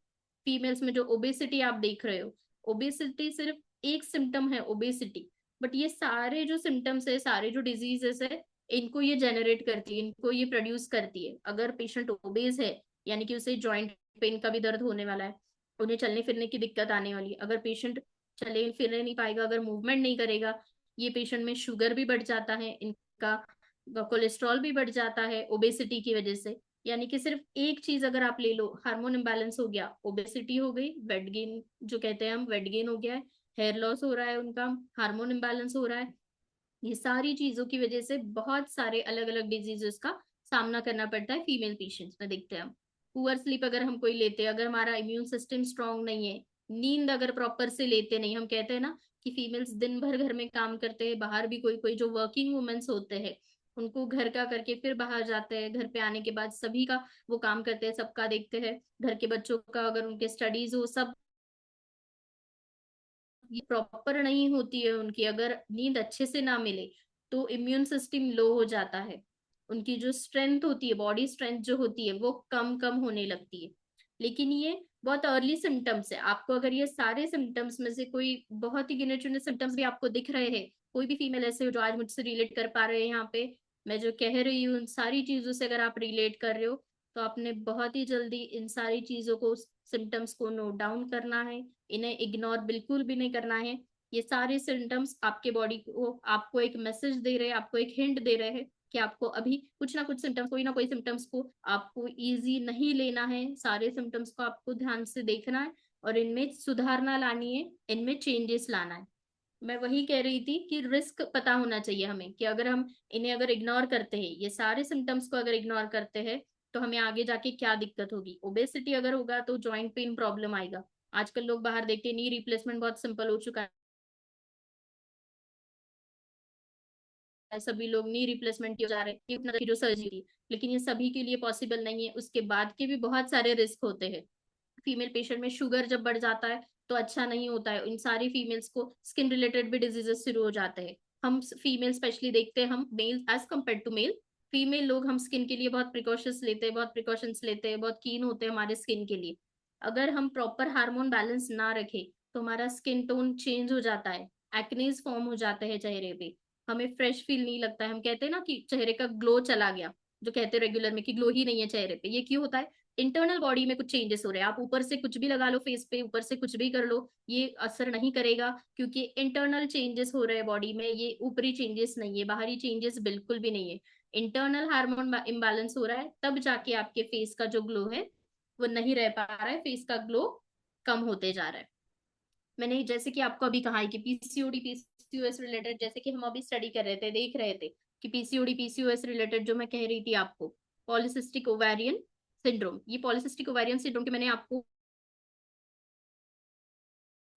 फीमेल्स में जो ओबेसिटी आप देख रहे हो, ओबेसिटी सिर्फ एक सिम्टम है ओबेसिटी, बट ये सारे जो सिम्टम्स है, सारे जो डिजीजेस है, इनको ये जनरेट करती है, इनको ये प्रोड्यूस करती है। अगर पेशेंट ओबेज है, यानी कि उसे जॉइंट पेन का भी दर्द होने वाला है, उन्हें चलने फिरने की दिक्कत आने वाली है। अगर पेशेंट चले फिरने नहीं पाएगा, अगर मूवमेंट नहीं करेगा, ये पेशेंट में शुगर भी बढ़ जाता है, इनका कोलेस्ट्रॉल भी बढ़ जाता है ओबेसिटी की वजह से। यानी कि सिर्फ एक चीज अगर आप ले लो, हार्मोन इम्बैलेंस हो गया, ओबेसिटी हो गई, वेट गेन जो कहते हैं हम, वेट गेन हो गया है, हेयर लॉस हो रहा है उनका, हार्मोन इम्बैलेंस हो रहा है, ये सारी चीजों की वजह से बहुत सारे अलग अलग डिजीजेस का सामना करना पड़ता है फीमेल पेशेंट्स में, देखते हैं हम। पुअर स्लीप अगर हम कोई लेते हैं, अगर हमारा इम्यून सिस्टम स्ट्रांग नहीं है, नींद अगर प्रॉपर से लेते नहीं, हम कहते हैं ना कि फीमेल्स दिन भर घर में काम करते हैं, बाहर भी कोई कोई जो वर्किंग वुमेन्स होते हैं, उनको घर का करके फिर बाहर जाते हैं, घर पे आने के बाद सभी का वो काम करते हैं, सबका देखते हैं, घर के बच्चों का, अगर उनके स्टडीज हो, सब ये प्रॉपर नहीं होती है उनकी, अगर नींद अच्छे से ना मिले तो इम्यून सिस्टम लो हो जाता है, उनकी जो स्ट्रेंथ होती है, बॉडी स्ट्रेंथ जो होती है वो कम कम होने लगती है। लेकिन ये बहुत अर्ली सिम्टम्स है, आपको अगर ये सारे सिम्टम्स में से कोई बहुत ही गिने चुने सिम्टम्स भी आपको दिख रहे हैं, कोई भी फीमेल ऐसे हो जो आज मुझसे रिलेट कर पा रहे हैं यहाँ पे, मैं जो कह रही हूँ उन सारी चीजों से अगर आप रिलेट कर रहे हो, तो आपने बहुत ही जल्दी इन सारी चीजों को, सिम्टम्स को नोट डाउन करना है, इन्हें इग्नोर बिल्कुल भी नहीं करना है। ये सारे सिम्टम्स आपके बॉडी को, आपको एक मैसेज दे रहे हैं, आपको एक हिंट दे रहे हैं कि आपको अभी कुछ ना कुछ सिम्टम्स, कोई ना कोई सिम्टम्स को आपको इजी नहीं लेना है, सारे सिम्टम्स को आपको ध्यान से देखना है और इनमें सुधारना लानी है, इनमें चेंजेस लाना है। मैं वही कह रही थी कि रिस्क पता होना चाहिए हमें, कि अगर हम इन्हें अगर इग्नोर करते हैं, ये सारे सिम्टम्स को अगर इग्नोर करते हैं, तो हमें आगे जाके क्या दिक्कत होगी। ओबेसिटी अगर होगा तो जॉइंट पेन प्रॉब्लम आएगा। आजकल लोग बाहर देखते हैं नी रिप्लेसमेंट बहुत सिंपल हो चुका है, सभी लोग नी रिप्लेसमेंट किए जा रहे हैं, ये इतना की जो सर्जरी थी, लेकिन ये सभी के लिए पॉसिबल नहीं है, उसके बाद के भी बहुत सारे रिस्क होते हैं। फीमेल पेशेंट में शुगर जब बढ़ जाता है तो अच्छा नहीं होता है। इन सारी फीमेल्स को स्किन रिलेटेड भी डिजीजेस शुरू हो जाते हैं। हम फीमेल स्पेशली देखते हैं, हम male as compare to male, female लोग हम स्किन के लिए बहुत प्रिकॉशंस लेते हैं, बहुत प्रिकॉशंस लेते हैं, बहुत कीन होते हैं हमारे स्किन के लिए। अगर हम प्रॉपर हार्मोन बैलेंस ना रखें तो हमारा स्किन टोन चेंज हो जाता है, एक्नेस फॉर्म हो जाते हैं चेहरे पे, हमें फ्रेश फील नहीं लगता है। हम कहते हैं ना कि चेहरे का ग्लो चला गया, जो कहते हैं रेगुलर में कि ग्लो ही नहीं है चेहरे पे, ये क्यों होता है? इंटरनल बॉडी में कुछ चेंजेस हो रहे हैं। आप ऊपर से कुछ भी लगा लो फेस पे, ऊपर से कुछ भी कर लो, ये असर नहीं करेगा, क्योंकि इंटरनल चेंजेस हो रहे हैं बॉडी में, ये ऊपरी चेंजेस नहीं है, बाहरी चेंजेस बिल्कुल भी नहीं है। इंटरनल हार्मोन इम्बैलेंस हो रहा है, तब जाके आपके फेस का जो ग्लो है वो नहीं रह पा रहा है, फेस का ग्लो कम होते जा रहा है। मैंने जैसे कि आपको अभी कहा है कि पीसीओडी पीसीओएस रिलेटेड, जैसे कि हम अभी स्टडी कर रहे थे, देख रहे थे कि पीसीओडी पीसीओएस रिलेटेड जो मैं कह रही थी आपको, पॉलिसिस्टिक ओवेरियन सिंड्रोम, ये पॉलिसिस्टिक ओवेरियन सिंड्रोम की मैंने आपको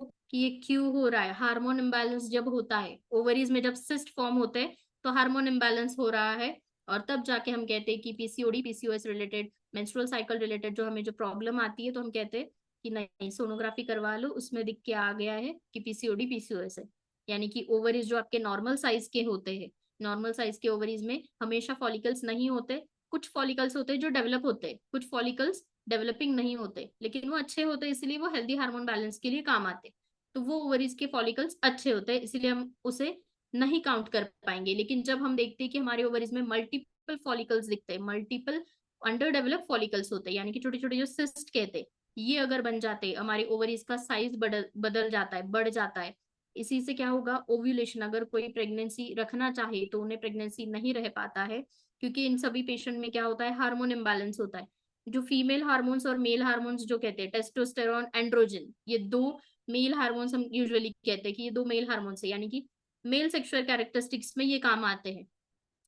कि ये क्यों हो रहा है। हार्मोन इम्बैलेंस जब होता है ओवरीज में, जब सिस्ट फॉर्म होते हैं तो हार्मोन इम्बैलेंस हो रहा है, और तब जाके हम कहते हैं कि PCOD PCOS related, menstrual cycle related जो हमें जो प्रॉब्लम आती है, तो हम कहते हैं कि नहीं सोनोग्राफी करवा लो, उसमें दिख के आ गया है कि पीसीओडी पीसीओएस है। यानी कि ओवरीज जो आपके नॉर्मल साइज के होते हैं, नॉर्मल साइज के ओवरीज में हमेशा फॉलिकल्स नहीं होते, कुछ फॉलिकल्स होते हैं जो डेवलप होते हैं, कुछ फॉलिकल्स डेवलपिंग नहीं होते, लेकिन वो अच्छे होते हैं, इसलिए वो हेल्दी हार्मोन बैलेंस के लिए काम आते हैं। तो वो ओवरीज के फॉलिकल्स अच्छे होते हैं, इसीलिए हम उसे नहीं काउंट कर पाएंगे। लेकिन जब हम देखते हैं कि हमारे ओवरीज में मल्टीपल फॉलिकल्स दिखते हैं, मल्टीपल अंडर डेवलप फॉलिकल्स होते हैं, यानी कि छोटे छोटे जो सिस्ट कहते हैं, ये अगर बन जाते हैं, हमारे ओवरीज का साइज बदल बदल जाता है, बढ़ जाता है। इसी से क्या होगा, ओव्यूलेशन, अगर कोई प्रेगनेंसी रखना चाहे तो उन्हें प्रेगनेंसी नहीं रह पाता है, क्योंकि इन सभी पेशेंट में क्या होता है, हार्मोन इम्बैलेंस होता है। जो फीमेल हार्मोन्स और मेल हार्मोन्स जो कहते हैं, टेस्टोस्टेरोन एंड्रोजन, ये दो मेल हार्मोन्स हम यूजुअली कहते हैं कि ये दो मेल हार्मोन्स है, यानी कि मेल सेक्सुअल कैरेक्टरिस्टिक्स में ये काम आते हैं।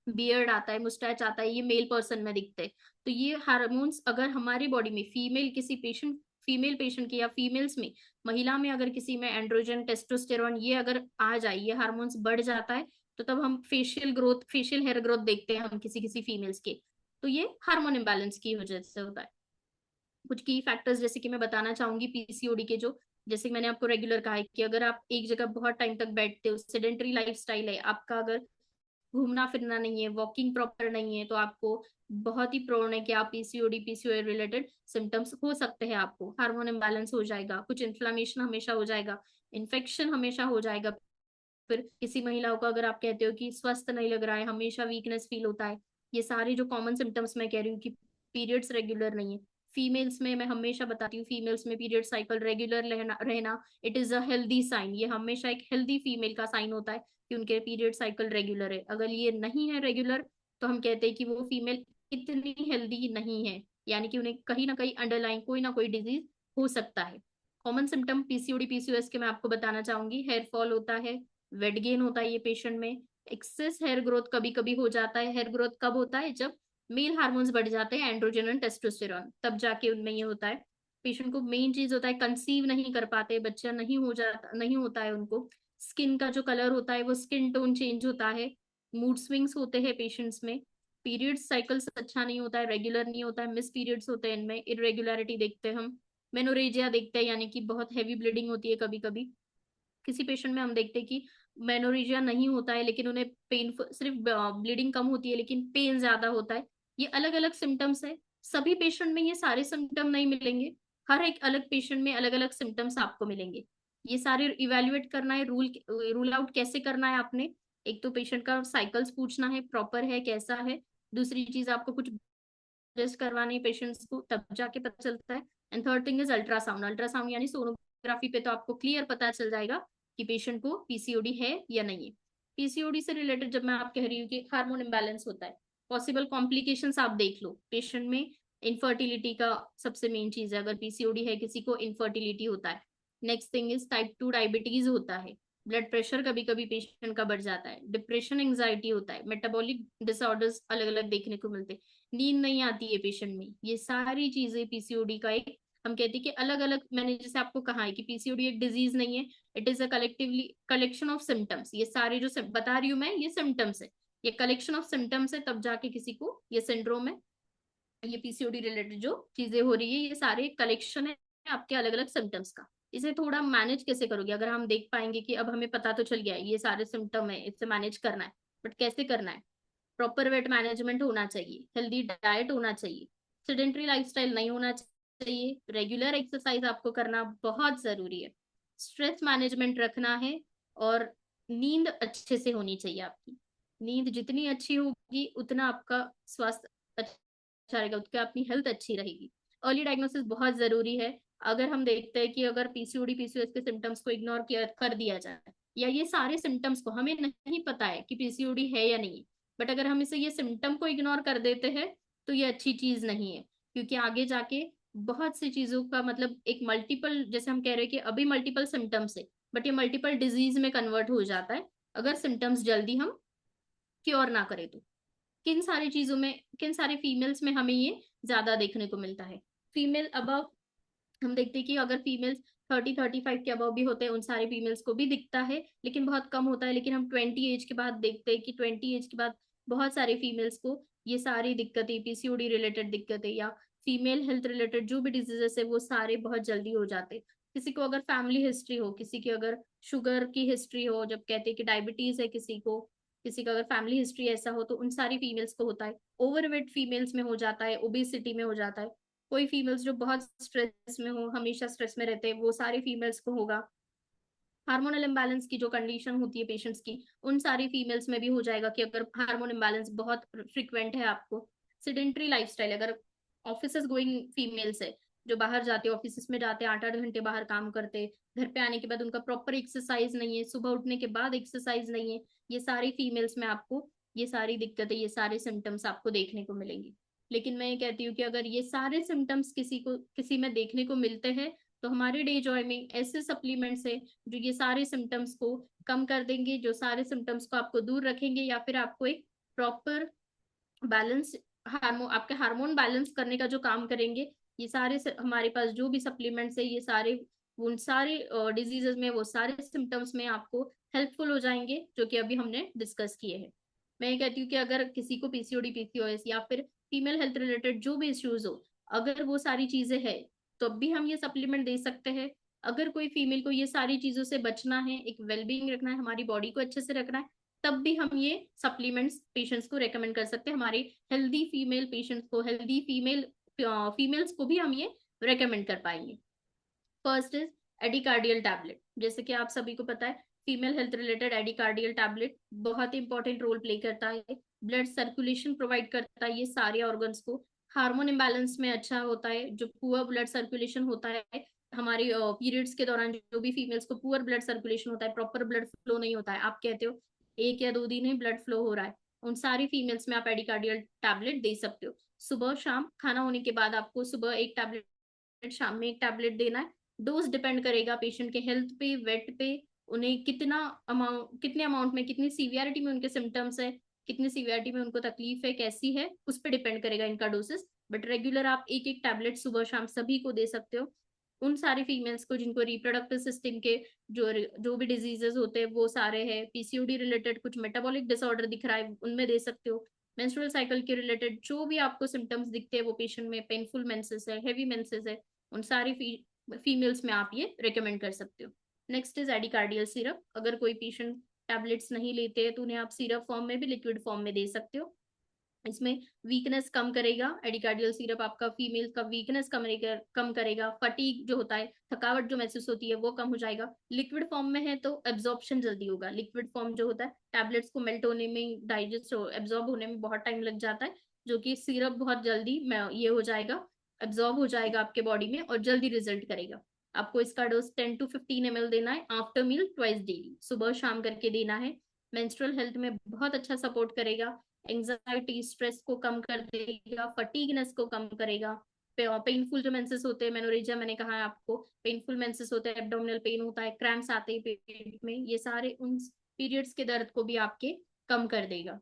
बियर्ड आता है, मुस्टैच आता है, ये मेल पर्सन में दिखते हैं। तो ये हार्मोन्स अगर हमारी बॉडी में फीमेल किसी पेशेंट, फीमेल पेशेंट की या फीमेल्स में, महिला में अगर किसी में एंड्रोजन टेस्टोस्टेरोन ये अगर आ जाए, ये हार्मोन्स बढ़ जाता है, तो तब हम facial growth, facial hair growth देखते हैं हम किसी किसी फीमेल्स के। तो ये हार्मोन इम्बैलेंस की वजह से होता है। कुछ की फैक्टर्स जैसे कि मैं बताना चाहूंगी पीसीओडी के, जो जैसे कि मैंने आपको रेगुलर कहा है कि अगर आप एक जगह बहुत टाइम तक बैठते हो, सेडेंटरी लाइफस्टाइल है आपका, अगर घूमना फिरना नहीं है, वॉकिंग प्रॉपर नहीं है, तो आपको बहुत ही प्रोन है कि आप पीसीओडी पीसीओए रिलेटेड सिम्टम्स हो सकते हैं। आपको हार्मोन इम्बैलेंस हो जाएगा, कुछ इन्फ्लामेशन हमेशा हो जाएगा, इन्फेक्शन हमेशा हो जाएगा। फिर किसी महिलाओं को अगर आप कहते हो कि स्वस्थ नहीं लग रहा है, हमेशा वीकनेस फील होता है, ये सारे जो कॉमन सिम्टम्स मैं कह रही हूँ कि पीरियड्स रेगुलर नहीं है। फीमेल्स में मैं हमेशा बताती हूँ, फीमेल्स में पीरियड साइकिल रेगुलर रहना रहना it is a healthy sign, ये हमेशा एक हेल्दी फीमेल का साइन होता है कि उनके पीरियड साइकिल रेगुलर है। अगर ये नहीं है रेगुलर, तो हम कहते हैं कि वो फीमेल इतनी हेल्दी नहीं है, यानी कि उन्हें कहीं ना कहीं अंडरलाइन कोई ना कोई डिजीज हो सकता है। कॉमन सिम्टम पीसीओडी पीसीओएस के मैं आपको बताना चाहूंगी, हेयर फॉल होता है, वेट गेन होता है ये पेशेंट में, एक्सेस हेयर ग्रोथ कभी कभी हो जाता है। हेयर ग्रोथ कब होता है, जब मेल हार्मोन्स बढ़ जाते हैं, एंड्रोजन एंड टेस्टोस्टेरॉन, तब जाके उनमें ये होता है। पेशेंट को मेन चीज होता है, कंसीव नहीं कर पाते, बच्चा नहीं हो जाता, नहीं होता है उनको। स्किन का जो कलर होता है वो स्किन टोन चेंज होता है, मूड स्विंग्स होते हैं पेशेंट्स में, पीरियड्स साइकिल्स अच्छा नहीं होता है, रेगुलर नहीं होता है, मिस पीरियड्स होते हैं, इनमें इरेगुलरिटी देखते हैं हम। मेनोरेजिया देखते हैं, यानी कि बहुत हैवी ब्लीडिंग होती है कभी कभी। किसी पेशेंट में हम देखते हैं कि मेनोरेजिया नहीं होता है, लेकिन उन्हें पेन, सिर्फ ब्लीडिंग कम होती है लेकिन पेन ज्यादा होता है। ये अलग अलग सिम्टम्स है, सभी पेशेंट में ये सारे सिम्टम नहीं मिलेंगे, हर एक अलग पेशेंट में अलग अलग सिम्टम्स आपको मिलेंगे। ये सारे इवेल्युएट करना है, रूल रूल आउट कैसे करना है आपने, एक तो पेशेंट का साइकिल्स पूछना है प्रॉपर है कैसा है, दूसरी चीज आपको कुछ टेस्ट करवानी है पेशेंट्स को, तब जाके पता चलता है। And third thing is ultrasound, ultrasound यानी सोनोग्राफी पे तो आपको क्लियर पता चल जाएगा कि पेशेंट को पीसीओडी है या नहीं है। पीसीओडी से रिलेटेड जब मैं आप कह रही हूँ कि हार्मोन इम्बैलेंस होता है, पॉसिबल कॉम्प्लिकेशंस आप देख लो पेशेंट में। इनफर्टिलिटी का सबसे मेन चीज है, अगर पीसीओडी है किसी को इनफर्टिलिटी होता है। Next thing is type 2 diabetes होता है, ब्लड प्रेशर कभी कभी पेशेंट का बढ़ जाता है, डिप्रेशन एंजाइटी होता है, मेटाबॉलिक डिसऑर्डर्स अलग अलग देखने को मिलते हैं, नींद नहीं आती है पेशेंट में। ये सारी चीजें पीसीओडी का एक, हम कहते हैं कि अलग अलग, मैंने जैसे आपको कहा है कि पीसीओडी एक डिजीज नहीं है, it is a collectively collection of symptoms. ये सारे जो बता रही हूँ मैं, ये सिम्टम्स है, ये कलेक्शन ऑफ सिम्टम्स है, तब जाके किसी को ये सिंड्रोम है। ये पीसीओडी रिलेटेड जो चीजें हो रही है, ये सारे कलेक्शन है आपके अलग अलग सिम्टम्स का। इसे थोड़ा मैनेज कैसे करोगे? अगर हम देख पाएंगे कि अब हमें पता तो चल गया है ये सारे सिम्टम है, इससे मैनेज करना है, बट कैसे करना है? प्रॉपर वेट मैनेजमेंट होना चाहिए, हेल्दी डाइट होना चाहिए, सेडेंट्री लाइफस्टाइल नहीं होना चाहिए, रेगुलर एक्सरसाइज आपको करना बहुत जरूरी है, स्ट्रेस मैनेजमेंट रखना है, और नींद अच्छे से होनी चाहिए आपकी। नींद जितनी अच्छी होगी उतना आपका स्वास्थ्य अच्छा रहेगा, उतना अपनी हेल्थ अच्छी रहेगी। अर्ली डायग्नोसिस बहुत जरूरी है। अगर हम देखते हैं कि अगर पीसीओडी पीसीओएस के सिम्टम्स को इग्नोर किया कर दिया जाए, या ये सारे सिम्टम्स को हमें नहीं पता है कि पीसीओडी है या नहीं, बट अगर हम इसे ये सिम्टम को इग्नोर कर देते हैं तो ये अच्छी चीज नहीं है, क्योंकि आगे जाके बहुत सी चीजों का मतलब एक मल्टीपल, जैसे हम कह रहे हैं कि अभी मल्टीपल सिम्टम्स है, बट ये मल्टीपल डिजीज में कन्वर्ट हो जाता है अगर सिम्टम्स जल्दी हम क्योर ना करें तो। किन सारी चीजों में, किन सारे फीमेल्स में हमें ये ज्यादा देखने को मिलता है? फीमेल अबव, हम देखते हैं कि अगर फीमेल्स 30-35 के अबव भी होते हैं, उन सारे फीमेल्स को भी दिखता है, लेकिन बहुत कम होता है। लेकिन हम 20 एज के बाद देखते हैं कि 20 एज के बाद बहुत सारे फीमेल्स को ये सारी दिक्कतें, पीसीओडी रिलेटेड दिक्कतें या फीमेल हेल्थ रिलेटेड जो भी डिजीजेस है वो सारे बहुत जल्दी हो जाते हैं। किसी को अगर फैमिली हिस्ट्री हो, किसी की अगर शुगर की हिस्ट्री हो, जब कहते हैं कि डायबिटीज है किसी को, किसी का अगर फैमिली हिस्ट्री ऐसा हो, तो उन सारी फीमेल्स को होता है। ओवरवेट फीमेल्स में हो जाता है, ओबेसिटी में हो जाता है। कोई फीमेल्स जो बहुत स्ट्रेस में हो, हमेशा स्ट्रेस में रहते हैं, वो सारी फीमेल्स को होगा। हार्मोनल इम्बैलेंस की जो कंडीशन होती है पेशेंट्स की, उन सारी फीमेल्स में भी हो जाएगा कि अगर हार्मोन इम्बैलेंस बहुत फ्रिक्वेंट है आपको। सिडेंट्री लाइफस्टाइल, अगर ऑफिस गोइंग फीमेल्स है, जो बाहर जाते हैं, ऑफिस में जाते हैं, 8-8 घंटे बाहर काम करते, घर पे आने के बाद उनका प्रॉपर एक्सरसाइज नहीं है, सुबह उठने के बाद एक्सरसाइज नहीं है, ये सारी फीमेल्स में आपको ये सारी दिक्कतें, ये सारे सिम्टम्स आपको देखने को मिलेंगे। लेकिन मैं ये कहती हूँ कि अगर ये सारे सिम्टम्स किसी को किसी में देखने को मिलते हैं, तो हमारे डे जॉय में ऐसे सप्लीमेंट्स है जो ये सारे सिम्टम्स को कम कर देंगे, जो सारे सिम्टम्स को आपको दूर रखेंगे, या फिर आपको एक प्रॉपर बैलेंस हार्मोन, आपके हार्मोन बैलेंस करने का जो काम करेंगे। ये सारे हमारे पास जो भी सप्लीमेंट्स है, ये सारे उन सारे डिजीजेस में, वो सारे सिम्टम्स में आपको हेल्पफुल हो जाएंगे, जो कि अभी हमने डिस्कस किए हैं। मैं ये कहती हूँ कि अगर किसी को पीसीओडी पीसीओएस या फिर फीमेल हेल्थ रिलेटेड जो भी इश्यूज हो, अगर वो सारी चीजें है, तो अब भी हम ये सप्लीमेंट दे सकते हैं। अगर कोई फीमेल को ये सारी चीजों से बचना है, एक वेलबींग रखना है, हमारी बॉडी को अच्छे से रखना है, तब भी हम ये सप्लीमेंट्स पेशेंट्स को रेकमेंड कर सकते हैं। हमारे हेल्दी फीमेल पेशेंट्स को, हेल्दी फीमेल्स को भी हम ये रेकमेंड कर पाएंगे। फर्स्ट इज एडिकार्डियल टैबलेट। जैसे कि आप सभी को पता है, फीमेल हेल्थ रिलेटेड एडिकार्डियल टैबलेट बहुत इंपॉर्टेंट रोल प्ले करता है। ब्लड सर्कुलेशन प्रोवाइड करता है ये सारे ऑर्गन्स को। हार्मोन इम्बैलेंस में अच्छा होता है, जो पुअर ब्लड सर्कुलेशन होता है हमारी पीरियड्स के दौरान, जो भी फीमेल्स को पुअर ब्लड सर्कुलेशन होता है, प्रॉपर ब्लड फ्लो नहीं होता है, आप कहते हो 1 या 2 दिन ही ब्लड फ्लो हो रहा है, उन सारी फीमेल्स में आप एडिकार्डियल टैबलेट दे सकते हो। सुबह शाम खाना होने के बाद आपको सुबह एक टैबलेट, शाम में एक टैबलेट देना है। डोज डिपेंड करेगा पेशेंट के हेल्थ पे, वेट पे, उन्हें कितना अमाउंट, कितने अमाउंट में, कितनी सीवियरिटी में उनके सिम्टम्स है, कितनी सीवियरिटी में उनको तकलीफ है, कैसी है, उस पर डिपेंड करेगा इनका डोसेस। बट रेगुलर आप एक एक टैबलेट सुबह शाम सभी को दे सकते हो। उन सारी फीमेल्स को जिनको रिप्रोडक्टिव सिस्टम के जो जो भी डिजीजेस होते हैं वो सारे हैं, पीसीओडी रिलेटेड कुछ मेटाबॉलिक डिसऑर्डर दिख रहा है, उनमें दे सकते हो। मेंस्ट्रुअल साइकिल के रिलेटेड जो भी आपको सिम्टम्स दिखते हैं, वो पेशेंट में पेनफुल मेंसेस है, हेवी मेंसेस है, उन सारी फीमेल्स में आप ये रिकमेंड कर सकते हो। नेक्स्ट इज एडिकार्डियल सिरप। अगर कोई पेशेंट टैबलेट्स नहीं लेते हैं तो उन्हें आप सिरप फॉर्म में भी, लिक्विड फॉर्म में दे सकते हो। इसमें वीकनेस कम करेगा एडिकार्डियल सिरप, आपका फीमेल का वीकनेस कम करेगा, फटीग जो होता है, थकावट जो महसूस होती है, वो कम हो जाएगा। लिक्विड फॉर्म में है तो एब्जॉर्प्शन जल्दी होगा। लिक्विड फॉर्म जो होता है, टैबलेट्स को मेल्ट होने में, डाइजेस्ट एब्जॉर्ब होने में बहुत टाइम लग जाता है, जो कि सिरप बहुत जल्दी ये हो जाएगा, एब्जॉर्ब हो जाएगा आपके बॉडी में और जल्दी रिजल्ट करेगा। आपको इसका डोज 10 to 15 ml देना है, आफ्टर मील ट्वाइस डेली, सुबह शाम करके देना है। मेंस्ट्रुअल हेल्थ में बहुत अच्छा सपोर्ट करेगा, एंजाइटी स्ट्रेस को कम कर देगा, फटीगनेस को कम करेगा। पेनफुल जो मेंसेस होते हैं, मेनोरेजिया मैंने कहा है आपको, पेनफुल मेंसेस होते हैं, एब्डोमिनल पेन होता है, क्रैम्प्स आते हैं पेट में, ये सारे उन पीरियड्स के दर्द को भी आपके कम कर देगा।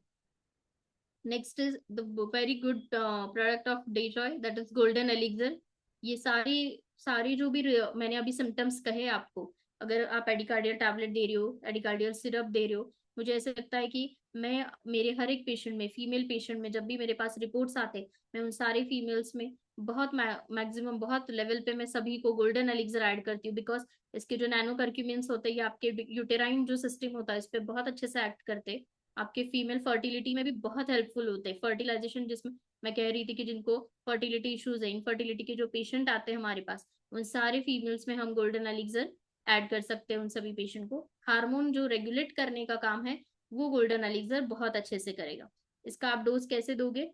Next is the very good product of Dejoy, that is golden elixir. ये सारी सारी जो भी मैंने अभी सिम्टम्स कहे आपको, अगर आप एडिकार्डियल टैबलेट दे रहे हो, एडिकार्डियल सिरप दे रहे हो, मुझे ऐसा लगता है कि मैं मेरे हर एक पेशेंट में, फीमेल पेशेंट में, जब भी मेरे पास रिपोर्ट्स आते, मैं उन सारे फीमेल्स में बहुत मैक्सिमम बहुत लेवल पे मैं सभी को गोल्डन एलिक्सर ऐड करती हूँ, बिकॉज इसके जो नैनो कर्क्यूमिन्स होते हैं ये आपके यूटेराइन जो सिस्टम होता है इस पे बहुत अच्छे से एक्ट करते हैं, आपके फीमेल फर्टिलिटी में भी बहुत हेल्पफुल होते हैं। फर्टिलाइजेशन, जिसमें मैं कह रही थी कि जिनको फर्टिलिटी इश्यूज है, इनफर्टिलिटी के जो पेशेंट आते हैं हमारे पास, उन सारे फीमेल्स में हम गोल्डन एलिक्सर ऐड कर सकते हैं उन सभी पेशेंट को। हार्मोन जो रेगुलेट करने का काम है वो गोल्डन एलिक्सर बहुत अच्छे से करेगा। इसका आप डोज कैसे दोगे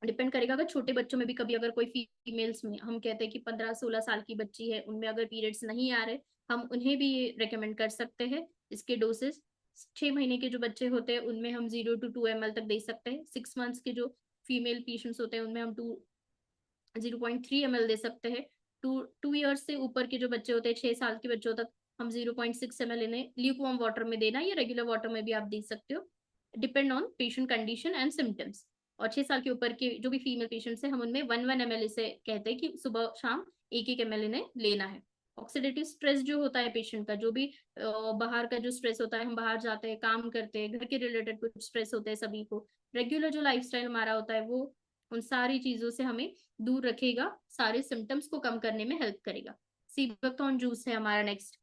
डिपेंड करेगा। अगर छोटे बच्चों में भी कभी अगर कोई फीमेल्स में हम कहते हैं कि 15-16 साल की बच्ची है, उनमें अगर पीरियड्स नहीं आ रहे, हम उन्हें भी ये रेकमेंड कर सकते हैं इसके डोसेस। 6 महीने के जो बच्चे होते हैं उनमें हम 0 to 2 ml तक दे सकते हैं। 6 मंथ्स के जो फीमेल पेशेंट्स होते हैं उनमें हम 0.3 ml दे सकते हैं। 2 ईयर्स से ऊपर के जो बच्चे होते हैं, 6 साल के बच्चों तक, हम 0.6 ml इन्हें ल्यूकवार्म वाटर में देना, या रेगुलर वाटर में भी आप दे सकते हो, depend on patient condition and symptoms. और 6 साल के ऊपर के जो भी फीमेल पेशेंट्स हैं हम उनमें 1-1 ml इसे कहते हैं कि सुबह शाम 1-1 ml इन्हें लेना है। ऑक्सीडेटिव स्ट्रेस जो होता है पेशेंट का, जो भी बाहर का जो स्ट्रेस होता है, हम बाहर जाते हैं, काम करते हैं, घर के रिलेटेड कुछ स्ट्रेस होते हैं सभी को, रेगुलर जो लाइफस्टाइल हमारा होता है वो उन सारी चीजों से हमें दूर रखेगा, सारे सिम्टम्स को कम करने में हेल्प करेगा। सीबकथॉर्न जूस है हमारा next.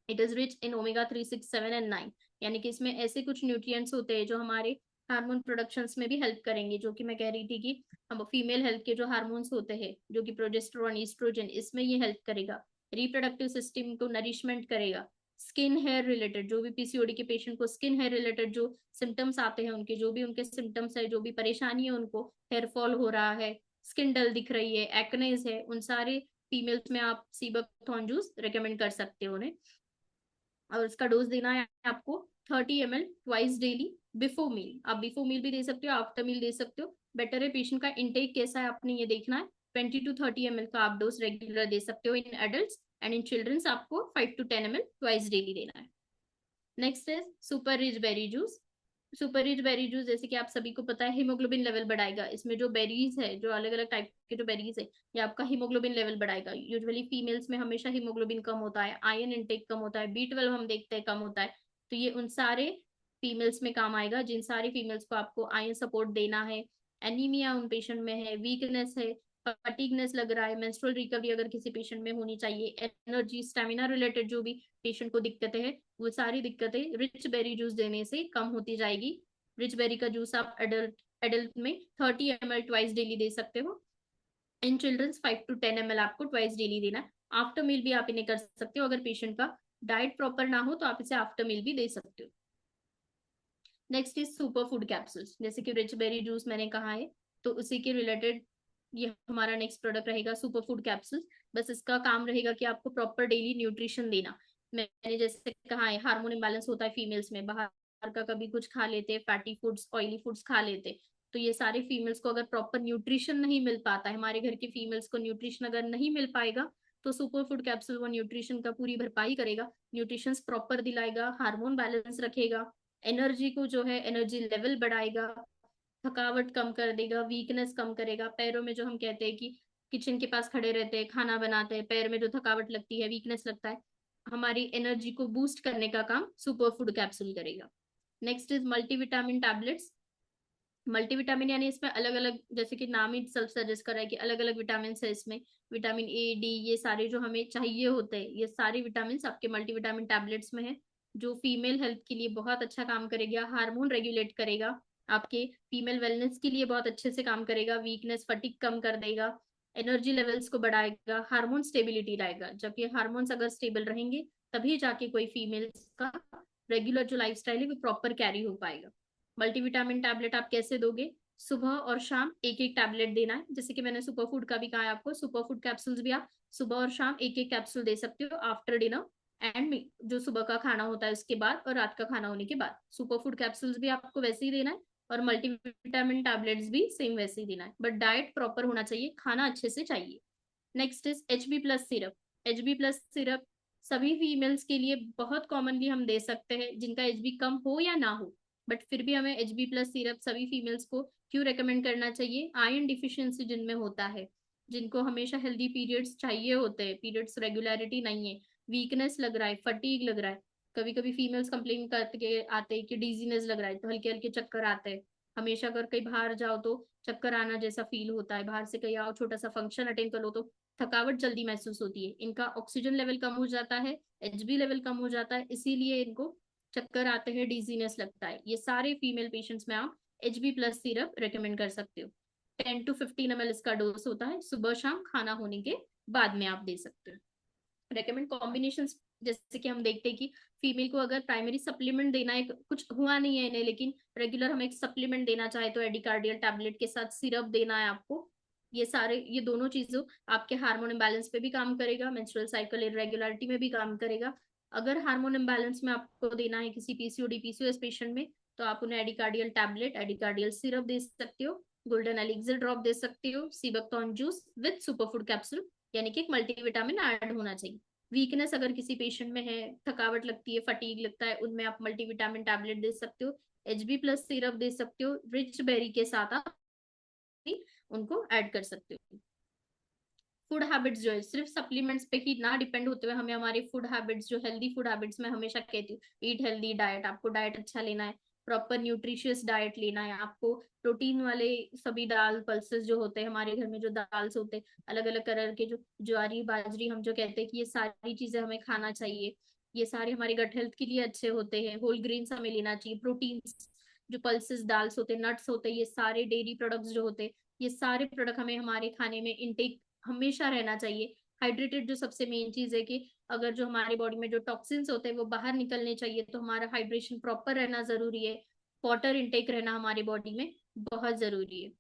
It is rich in omega 3, 6, 7 and 9, यानी कि इसमें ऐसे कुछ न्यूट्रिएंट्स होते हैं जो हमारे हार्मोन प्रोडक्शंस में भी हेल्प करेंगे। जो कि मैं कह रही थी कि हम फीमेल हेल्थ के जो हार्मोन्स होते हैं, जो कि प्रोजेस्टेरोन, ईस्ट्रोजन, इसमें ये हेल्प करेगा। रिप्रोडक्टिव सिस्टम को नरिशमेंट करेगा। स्किन हेयर रिलेटेड, जो भी पीसीओडी के पेशेंट को स्किन हेयर रिलेटेड जो सिम्टम्स आते हैं, उनके जो भी उनके सिम्टम्स है, जो भी परेशानी है उनको, हेयर फॉल हो रहा है, स्किन डल दिख रही है, एक्नेज है, उन सारे फीमेल्स में आप सीबकथॉर्न जूस रिकमेंड कर सकते हो उन्हें। और इसका डोज देना है आपको 30 ml twice daily before meal. आप बिफोर मील भी दे सकते हो, आफ्टर मील दे सकते हो, बेटर है पेशेंट का इनटेक कैसा है आपने ये देखना है। 20 to 30 ml का आप डोज रेगुलर दे सकते हो in adult, and in childrens आपको 5 to 10 ml ट्वाइस डेली देना है। नेक्स्ट है super rich berry juice. Super rich berry juice, जैसे कि आप सभी को पता है, हीमोग्लोबिन लेवल बढ़ाएगा। इसमें जो बेरीज है, जो अलग अलग टाइप के जो बेरीज है, ये आपका हीमोग्लोबिन लेवल बढ़ाएगा। यूजुअली फीमेल्स में हमेशा हीमोग्लोबिन कम होता है, आयरन इनटेक कम होता है, B12 हम देखते हैं कम होता है। तो ये उन सारे फीमेल्स में काम आएगा जिन सारी फीमेल्स को आपको आयरन सपोर्ट देना है। एनीमिया उन पेशेंट में है, वीकनेस है, फटीगनेस लग रहा है, मेंस्ट्रुअल रिकवरी अगर किसी पेशेंट में होनी चाहिए, एनर्जी, स्टेमिना रिलेटेड जो भी पेशेंट को दिक्कतें हैं, वो सारी दिक्कतें रिच बेरी जूस देने से कम होती जाएगी। रिच बेरी का जूस आप एडल्ट एडल्ट में 30 ml ट्वाइस डेली दे सकते हो। इन चिल्ड्रंस 5 to 10 ml आपको ट्वाइस डेली देना है। आफ्टर मील भी आप इन्हें कर सकते हो, अगर पेशेंट का डाइट प्रॉपर ना हो तो आप इसे आफ्टर मील भी दे सकते हो। Next is super food capsules. जैसे कि रिच बेरी जूस मैंने कहा है, तो उसी के रिलेटेड ये हमारा नेक्स्ट प्रोडक्ट रहेगा सुपर फूड कैप्सूल्स। बस इसका काम रहेगा कि आपको प्रॉपर डेली न्यूट्रिशन देना। मैंने जैसे कहा है, हार्मोन इम्बैलेंस होता है फीमेल्स में, बाहर का कभी कुछ खा लेते, फैटी फूड्स, ऑयली फूड्स खा लेते, तो ये सारे फीमेल्स को अगर प्रॉपर न्यूट्रिशन नहीं मिल पाता है, हमारे घर की फीमेल्स को न्यूट्रिशन अगर नहीं मिल पाएगा, तो सुपर फूड कैप्सूल वो न्यूट्रिशन का पूरी भरपाई करेगा, न्यूट्रिशन प्रॉपर दिलाएगा, हार्मोन बैलेंस रखेगा, एनर्जी को जो है एनर्जी लेवल बढ़ाएगा, थकावट कम कर देगा, वीकनेस कम करेगा। पैरों में जो हम कहते हैं कि किचन के पास खड़े रहते हैं, खाना बनाते हैं, पैर में जो थकावट लगती है, वीकनेस लगता है, हमारी एनर्जी को बूस्ट करने का काम सुपर फूड कैप्सूल करेगा। Next is multivitamin tablets. Multivitamin यानी इसमें अलग अलग, जैसे कि नाम ही सेल्फ सजेस्ट कर रहा है कि अलग अलग विटामिन है इसमें, विटामिन A, D, ये सारे जो हमें चाहिए होते हैं, ये सारे विटामिन आपके मल्टीविटामिन टैबलेट्स में है, जो फीमेल हेल्थ के लिए बहुत अच्छा काम करेगा, हार्मोन रेगुलेट करेगा, आपके फीमेल वेलनेस के लिए बहुत अच्छे से काम करेगा, वीकनेस फटीग कम कर देगा, एनर्जी लेवल्स को बढ़ाएगा, हार्मोन स्टेबिलिटी रहेगा। जबकि हार्मोन्स अगर स्टेबल रहेंगे तभी जाके कोई फीमेल का रेगुलर जो लाइफस्टाइल है वो प्रॉपर कैरी हो पाएगा। मल्टीविटामिन टैबलेट आप कैसे दोगे? सुबह और शाम एक एक टैबलेट देना है। जैसे कि मैंने सुपर फूड का भी कहा है आपको, सुपर फूड कैप्सूल्स भी आप सुबह और शाम एक एक कैप्सूल दे सकते हो आफ्टर डिनर एंड जो सुबह का खाना होता है उसके बाद और रात का खाना होने के बाद। सुपर फूड कैप्सूल्स भी आपको वैसे ही देना है और मल्टीविटामिन टैबलेट्स भी सेम वैसे ही देना है, बट डाइट प्रॉपर होना चाहिए, खाना अच्छे से चाहिए। Next is HB+ syrup. HB+ syrup सभी फीमेल्स के लिए बहुत कॉमनली हम दे सकते हैं, जिनका HB कम हो या ना हो, बट फिर भी हमें HB+ सिरप सभी फीमेल्स को क्यों रेकमेंड करना चाहिए? आयरन डिफिशियंसी जिनमें होता है, जिनको हमेशा हेल्दी पीरियड्स चाहिए होते हैं, पीरियड्स रेगुलरिटी नहीं है, वीकनेस लग रहा है, फटीग लग रहा है, कभी कभी फीमेल्स कंप्लेन करके आते हैं कि डिजीनेस लग रहा है, तो हल्के हल्के चक्कर आते हैं। हमेशा अगर कहीं बाहर जाओ तो चक्कर आना जैसा फील होता है, बाहर से कहीं आओ छोटा सा फंक्शन अटेंड कर लो तो थकावट जल्दी महसूस होती है, इनका ऑक्सीजन लेवल कम हो जाता है, एचबी लेवल कम हो जाता है, इसीलिए इनको चक्कर आते हैं, डिजीनेस लगता है। ये सारे फीमेल पेशेंट्स में आप एचबी प्लस सिरप रिकमेंड कर सकते हो। 10 to 15 ml इसका डोज होता है, सुबह शाम खाना होने के बाद में आप दे सकते हो। रेकमेंड कॉम्बिनेशन, जैसे कि हम देखते हैं कि फीमेल को अगर प्राइमरी सप्लीमेंट देना है, कुछ हुआ नहीं है इन्हें लेकिन रेगुलर हम एक सप्लीमेंट देना चाहे तो एडिकार्डियल टैबलेट के साथ सिरप देना है आपको। ये दोनों चीजों आपके हार्मोन इम्बैलेंस पे भी काम करेगा, मेंस्ट्रुअल साइकिल इरेगुलरिटी में भी काम करेगा। अगर हार्मोन इम्बैलेंस में आपको देना है किसी पीसीओडी पीसीओएस पेशेंट में, तो आप उन्हें एडिकार्डियल टैबलेट, एडिकार्डियल सिरप दे सकते हो, गोल्डन एलिक्सिर ड्रॉप दे सकते हो, sea buckthorn juice with superfood capsule, यानी कि एक मल्टीविटामिन ऐड होना चाहिए। वीकनेस अगर किसी पेशेंट में है, थकावट लगती है, फटीग लगता है, उनमें आप मल्टीविटामिन टैबलेट दे सकते हो, एचबी प्लस सिरप दे सकते हो, रिच बेरी के साथ आप उनको ऐड कर सकते हो। फूड हैबिट्स जो है, सिर्फ सप्लीमेंट्स पे ही ना डिपेंड होते हुए हमें हमारे फूड हैबिट्स, जो हेल्दी फूड हैबिट्स, मैं हमेशा कहती हूँ ईट हेल्दी डाइट, आपको डाइट अच्छा लेना है, प्रॉपर न्यूट्रिशियस डाइट लेना है आपको, प्रोटीन वाले सभी दाल पल्सेस जो होते हैं हमारे घर में, जो दाल्स होते हैं अलग अलग कलर के, जो ज्वारी बाजरी हम जो कहते हैं कि ये सारी चीजें हमें खाना चाहिए। ये सारे हमारे गट हेल्थ के लिए अच्छे होते हैं। होल ग्रेन्स हमें लेना चाहिए, प्रोटीन, जो पल्सेस दाल्स होते हैं, नट्स होते हैं, ये सारे डेयरी प्रोडक्ट्स जो होते हैं, ये सारे प्रोडक्ट हमें हमारे खाने में इनटेक हमेशा रहना चाहिए। हाइड्रेटेड, जो सबसे मेन चीज है कि अगर जो हमारे बॉडी में जो टॉक्सिन्स होते हैं वो बाहर निकलने चाहिए, तो हमारा हाइड्रेशन प्रॉपर रहना जरूरी है, वाटर इनटेक रहना हमारे बॉडी में बहुत जरूरी है।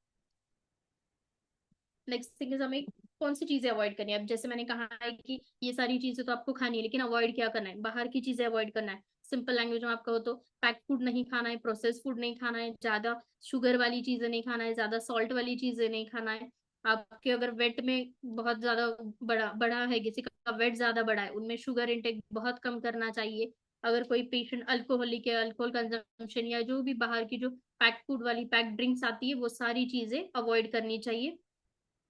नेक्स्ट थिंग इज हमें कौन सी चीजें अवॉइड करनी है। अब जैसे मैंने कहा है कि ये सारी चीजें तो आपको खानी है, लेकिन अवॉइड क्या करना है, बाहर की चीजें अवॉइड करना है। सिंपल लैंग्वेज में आपका हो तो पैक फूड नहीं खाना है, प्रोसेस फूड नहीं खाना है, ज्यादा शुगर वाली चीजें नहीं खाना है, ज्यादा सॉल्ट वाली चीजें नहीं खाना है। आपके अगर वेट में बहुत ज्यादा बड़ा बड़ा है, किसी का वेट ज्यादा बड़ा है, उनमें शुगर इंटेक बहुत कम करना चाहिए। अगर कोई पेशेंट अल्कोहलिक है, अल्कोहल कंजम्पशन या जो भी बाहर की जो पैक फूड वाली पैक ड्रिंक्स आती है, वो सारी चीजें अवॉइड करनी चाहिए।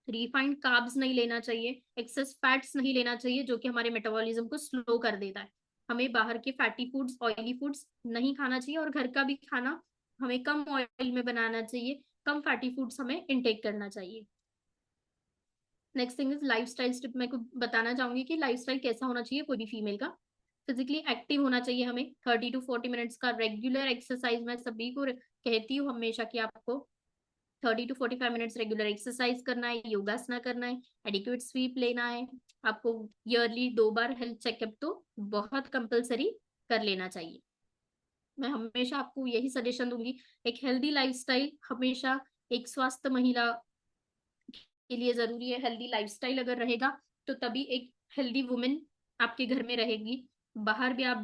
रिफाइंड कार्ब्स नहीं लेना चाहिए, एक्सेस फैट्स नहीं लेना चाहिए जो कि हमारे मेटाबॉलिज्म को स्लो कर देता है। हमें बाहर के फैटी फूड्स, ऑयली फूड्स नहीं खाना चाहिए, और घर का भी खाना हमें कम ऑयल में बनाना चाहिए, कम फैटी फूड्स हमें इंटेक करना चाहिए। Next thing is lifestyle step. मैं को बताना चाहूंगी कि लाइफस्टाइल कैसा होना चाहिए कोई भी फीमेल का। फिजिकली एक्टिव होना चाहिए हमें, 30 to 40 मिनट्स का रेगुलर एक्सरसाइज, मैं सभी को कहती हूँ हमेशा कि आपको 30 to 45 मिनट्स रेगुलर एक्सरसाइज करना है, योगासना करना है, एडिक्वेट स्लीप लेना है। आपको ईयरली 2 बार हेल्थ चेकअप तो बहुत कंपलसरी कर लेना चाहिए। मैं हमेशा आपको यही सजेशन दूंगी, एक हेल्दी लाइफस्टाइल हमेशा एक स्वस्थ महिला के लिए जरूरी है। हेल्दी लाइफस्टाइल अगर रहेगा तो तभी एक हेल्दी वुमेन आपके घर में रहेगी। बाहर भी आप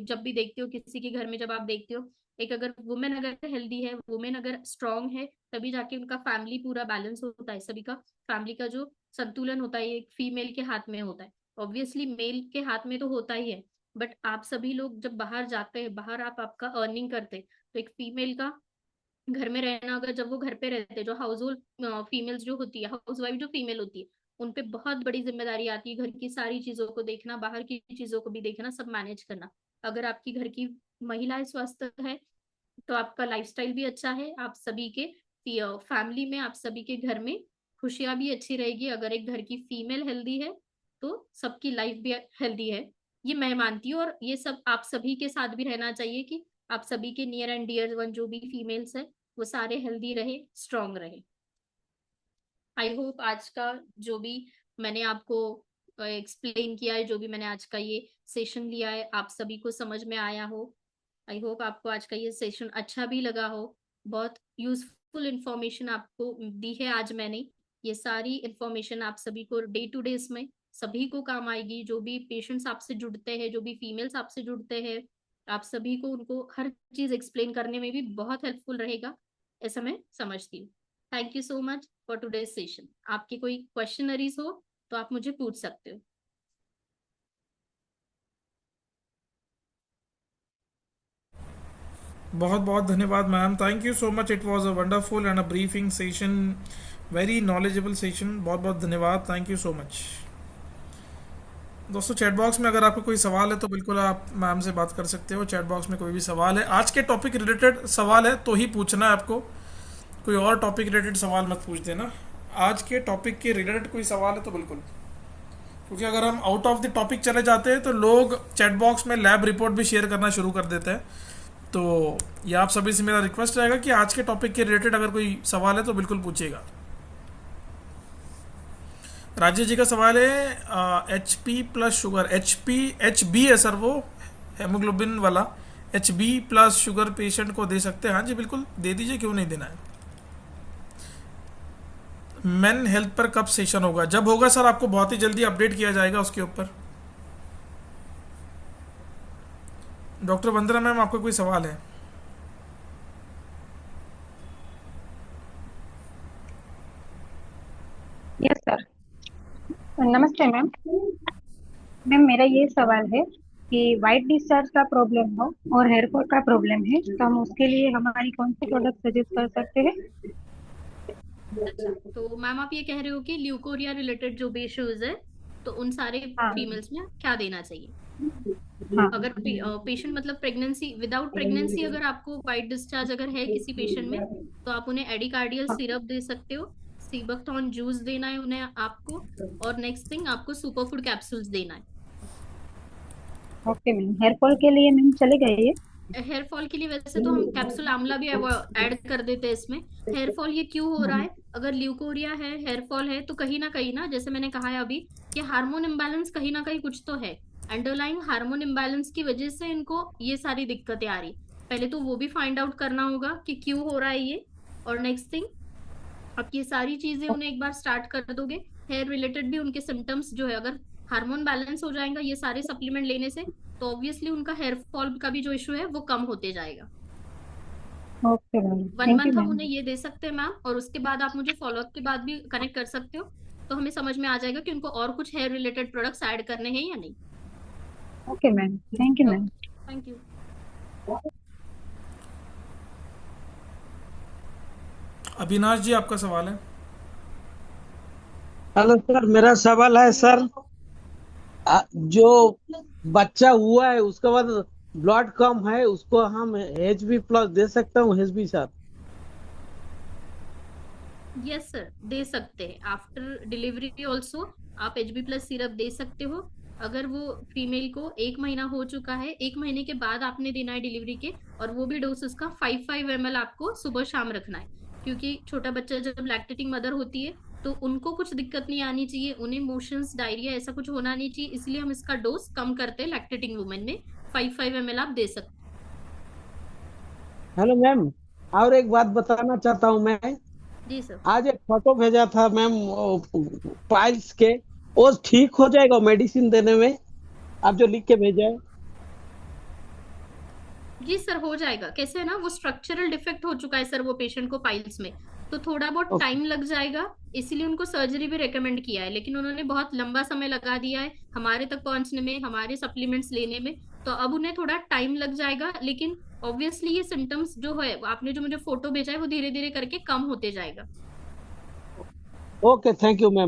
जब भी देखते हो किसी के घर में, जब आप देखते हो एक अगर वुमेन अगर हेल्दी है, वुमेन अगर स्ट्रांग है, तभी जाके उनका फैमिली पूरा बैलेंस होता है। सभी का फैमिली का जो संतुलन होता है एक फीमेल के हाथ में होता है। ऑब्वियसली मेल के हाथ में तो होता ही है, बट आप सभी लोग जब बाहर जाते हैं, बाहर आप आपका अर्निंग करते हैं, तो एक फीमेल का घर में रहना, अगर जब वो घर पे रहते हैं, जो हाउस होल्ड फीमेल्स जो होती है, हाउस वाइफ जो फीमेल होती है, उन पे बहुत बड़ी जिम्मेदारी आती है, घर की सारी चीजों को देखना, बाहर की चीजों को भी देखना, सब मैनेज करना। अगर आपकी घर की महिलाएं स्वस्थ है तो आपका लाइफस्टाइल भी अच्छा है, आप सभी के फैमिली में, आप सभी के घर में खुशियां भी अच्छी रहेगी। अगर एक घर की फीमेल हेल्दी है तो सबकी लाइफ भी हेल्दी है, ये मैं मानती हूँ। और ये सब आप सभी के साथ भी रहना चाहिए कि आप सभी के नियर एंड डियर वन जो भी फीमेल्स है वो सारे हेल्दी रहे, स्ट्रांग रहे। आई होप आज का जो भी मैंने आपको एक्सप्लेन किया है, जो भी मैंने आज का ये सेशन लिया है, आप सभी को समझ में आया हो। आई होप आपको आज का ये सेशन अच्छा भी लगा हो। बहुत यूजफुल इंफॉर्मेशन आपको दी है आज मैंने। ये सारी इंफॉर्मेशन आप सभी को डे टू डे इसमें सभी को काम आएगी। जो भी पेशेंट्स आपसे जुड़ते हैं, जो भी फीमेल्स आपसे जुड़ते हैं, आप सभी को उनको हर चीज एक्सप्लेन करने में भी बहुत हेल्पफुल रहेगा, ऐसा मैं समझती हूँ। Thank you so much for today session. आपकी कोई क्वेश्चनरीज हो तो आप मुझे पूछ सकते हो। बहुत बहुत धन्यवाद ma'am, thank you so much, it was a wonderful and a briefing session, very knowledgeable session. बहुत बहुत धन्यवाद, थैंक यू सो मच। दोस्तों चैट बॉक्स में अगर आपको कोई सवाल है तो बिल्कुल आप मैम से बात कर सकते हो। चैट बॉक्स में कोई भी सवाल है, आज के टॉपिक रिलेटेड सवाल है तो ही पूछना है आपको। कोई और टॉपिक रिलेटेड सवाल मत पूछ देना। आज के टॉपिक के रिलेटेड कोई सवाल है तो बिल्कुल, क्योंकि अगर हम आउट ऑफ द टॉपिक चले जाते हैं तो लोग चैट बॉक्स में लैब रिपोर्ट भी शेयर करना शुरू कर देते हैं। तो ये आप सभी से मेरा रिक्वेस्ट रहेगा कि आज के टॉपिक के रिलेटेड अगर कोई सवाल है तो बिल्कुल पूछिएगा। राजेश जी का सवाल है, H P plus sugar, H B है सर वो, हेमोग्लोबिन वाला। H B plus sugar patient को दे सकते हैं? हाँ जी बिल्कुल दे दीजिए, क्यों नहीं देना है। मेन हेल्थ पर कब सेशन होगा? जब होगा सर आपको बहुत ही जल्दी अपडेट किया जाएगा उसके ऊपर। डॉक्टर वंदना मैम आपका कोई सवाल है? Yes sir. नमस्ते मैम। मैम मेरा ये सवाल है कि वाइट डिस्चार्ज का प्रॉब्लम हो और हेयर फॉल का प्रॉब्लम है, तो हम उसके लिए हमारी कौन सी प्रोडक्ट सजेस्ट कर सकते हैं? अच्छा, तो मैम आप ये कह रहे हो कि ल्यूकोरिया रिलेटेड जो भी इश्यूज है, तो उन सारे हाँ फीमेल्स में क्या देना चाहिए? हाँ। अगर पेशेंट मतलब प्रेगनेंसी, विदाउट प्रेगनेंसी अगर आपको वाइट डिस्चार्ज अगर है किसी पेशेंट में, तो आप उन्हें एडिकार्डियल हाँ। सिरप दे सकते हो। सीबकथॉन जूस देना है उन्हें आपको। और नेक्स्ट थिंग, आपको सुपर फूड कैप्सूल्स देना है। ओके मैम, हेयर फॉल के लिए मैम चलेगा ये? हेयर फॉल के लिए वैसे तो हम कैप्सूल आंवला भी ऐड कर देते हैं इसमें। हेयर फॉल ये क्यों हो रहा हाँ। है? अगर ल्यूकोरिया है, हेयर फॉल है, तो कहीं ना जैसे मैंने कहा है अभी, कि हार्मोन इम्बैलेंस कहीं ना कहीं कुछ तो है। अंडरलाइंग हार्मोन इम्बैलेंस की वजह से इनको ये सारी दिक्कतें आ रही। पहले तो वो भी फाइंड आउट करना होगा कि क्यों हो रहा है ये। और नेक्स्ट थिंग, आप ये सारी चीजें उन्हें एक बार स्टार्ट कर दोगे, हेयर रिलेटेड भी उनके सिम्टम्स जो है, अगर हार्मोन बैलेंस हो जाएगा ये सारे सप्लीमेंट लेने से, तो ऑब्वियसली उनका हेयर फॉल का भी जो इशू है वो कम होते जाएगा। Okay ma'am, 1 month thank you हम मैम। उन्हें ये दे सकते हैं मैम, और उसके बाद आप मुझे फॉलोअप के बाद भी कनेक्ट कर सकते हो। तो हमें समझ में आ जाएगा कि उनको और कुछ हेयर रिलेटेड प्रोडक्ट्स ऐड करने हैं या नहीं। Okay ma'am, thank you ma'am. Okay, thank you. Avinash ji आपका सवाल है। हेलो सर, मेरा सवाल है सर, जो बच्चा हुआ है उसके बाद ब्लड कम है उसको हम एच बी प्लस दे सकते हैं? H B sir? Yes sir, दे सकते हैं। आफ्टर डिलीवरी ऑल्सो आप HB+ सिरप दे सकते हो। अगर वो फीमेल को 1 महीना हो चुका है, 1 महीने के बाद आपने देना है डिलीवरी के, और वो भी डोज उसका 5 5 ml आपको सुबह शाम रखना है। क्योंकि छोटा बच्चा जब लैक्टेटिंग मदर होती है, तो उनको कुछ दिक्कत नहीं आनी चाहिए, उन्हें मोशंस डायरिया ऐसा कुछ होना नहीं चाहिए, इसलिए हम इसका डोज कम करते हैं लैक्टेटिंग वुमेन में। 5 5 ml आप दे सकते हेलो मैम, और एक बात बताना चाहता हूँ मैं। हैं। जी सर। आज एक फोटो भेजा था मैम, पाइल्स के, वो ठीक हो जाएगा मेडिसिन देने में? आप जो लिख के भेजा है। जी सर, हो जाएगा। कैसे है ना, वो स्ट्रक्चरल डिफेक्ट हो चुका है सर वो पेशेंट को पाइल्स में, तो थोड़ा बहुत ओके। टाइम लग जाएगा। इसीलिए उनको सर्जरी भी रेकमेंड किया है, लेकिन उन्होंने बहुत लंबा समय लगा दिया है हमारे तक पहुंचने में, हमारे सप्लीमेंट्स लेने में। तो अब उन्हें थोड़ा टाइम लग जाएगा, लेकिन ऑब्वियसली ये सिम्टम्स जो है, आपने जो मुझे फोटो भेजा है, वो धीरे धीरे करके कम होते जाएगा। Okay, thank you ma'am.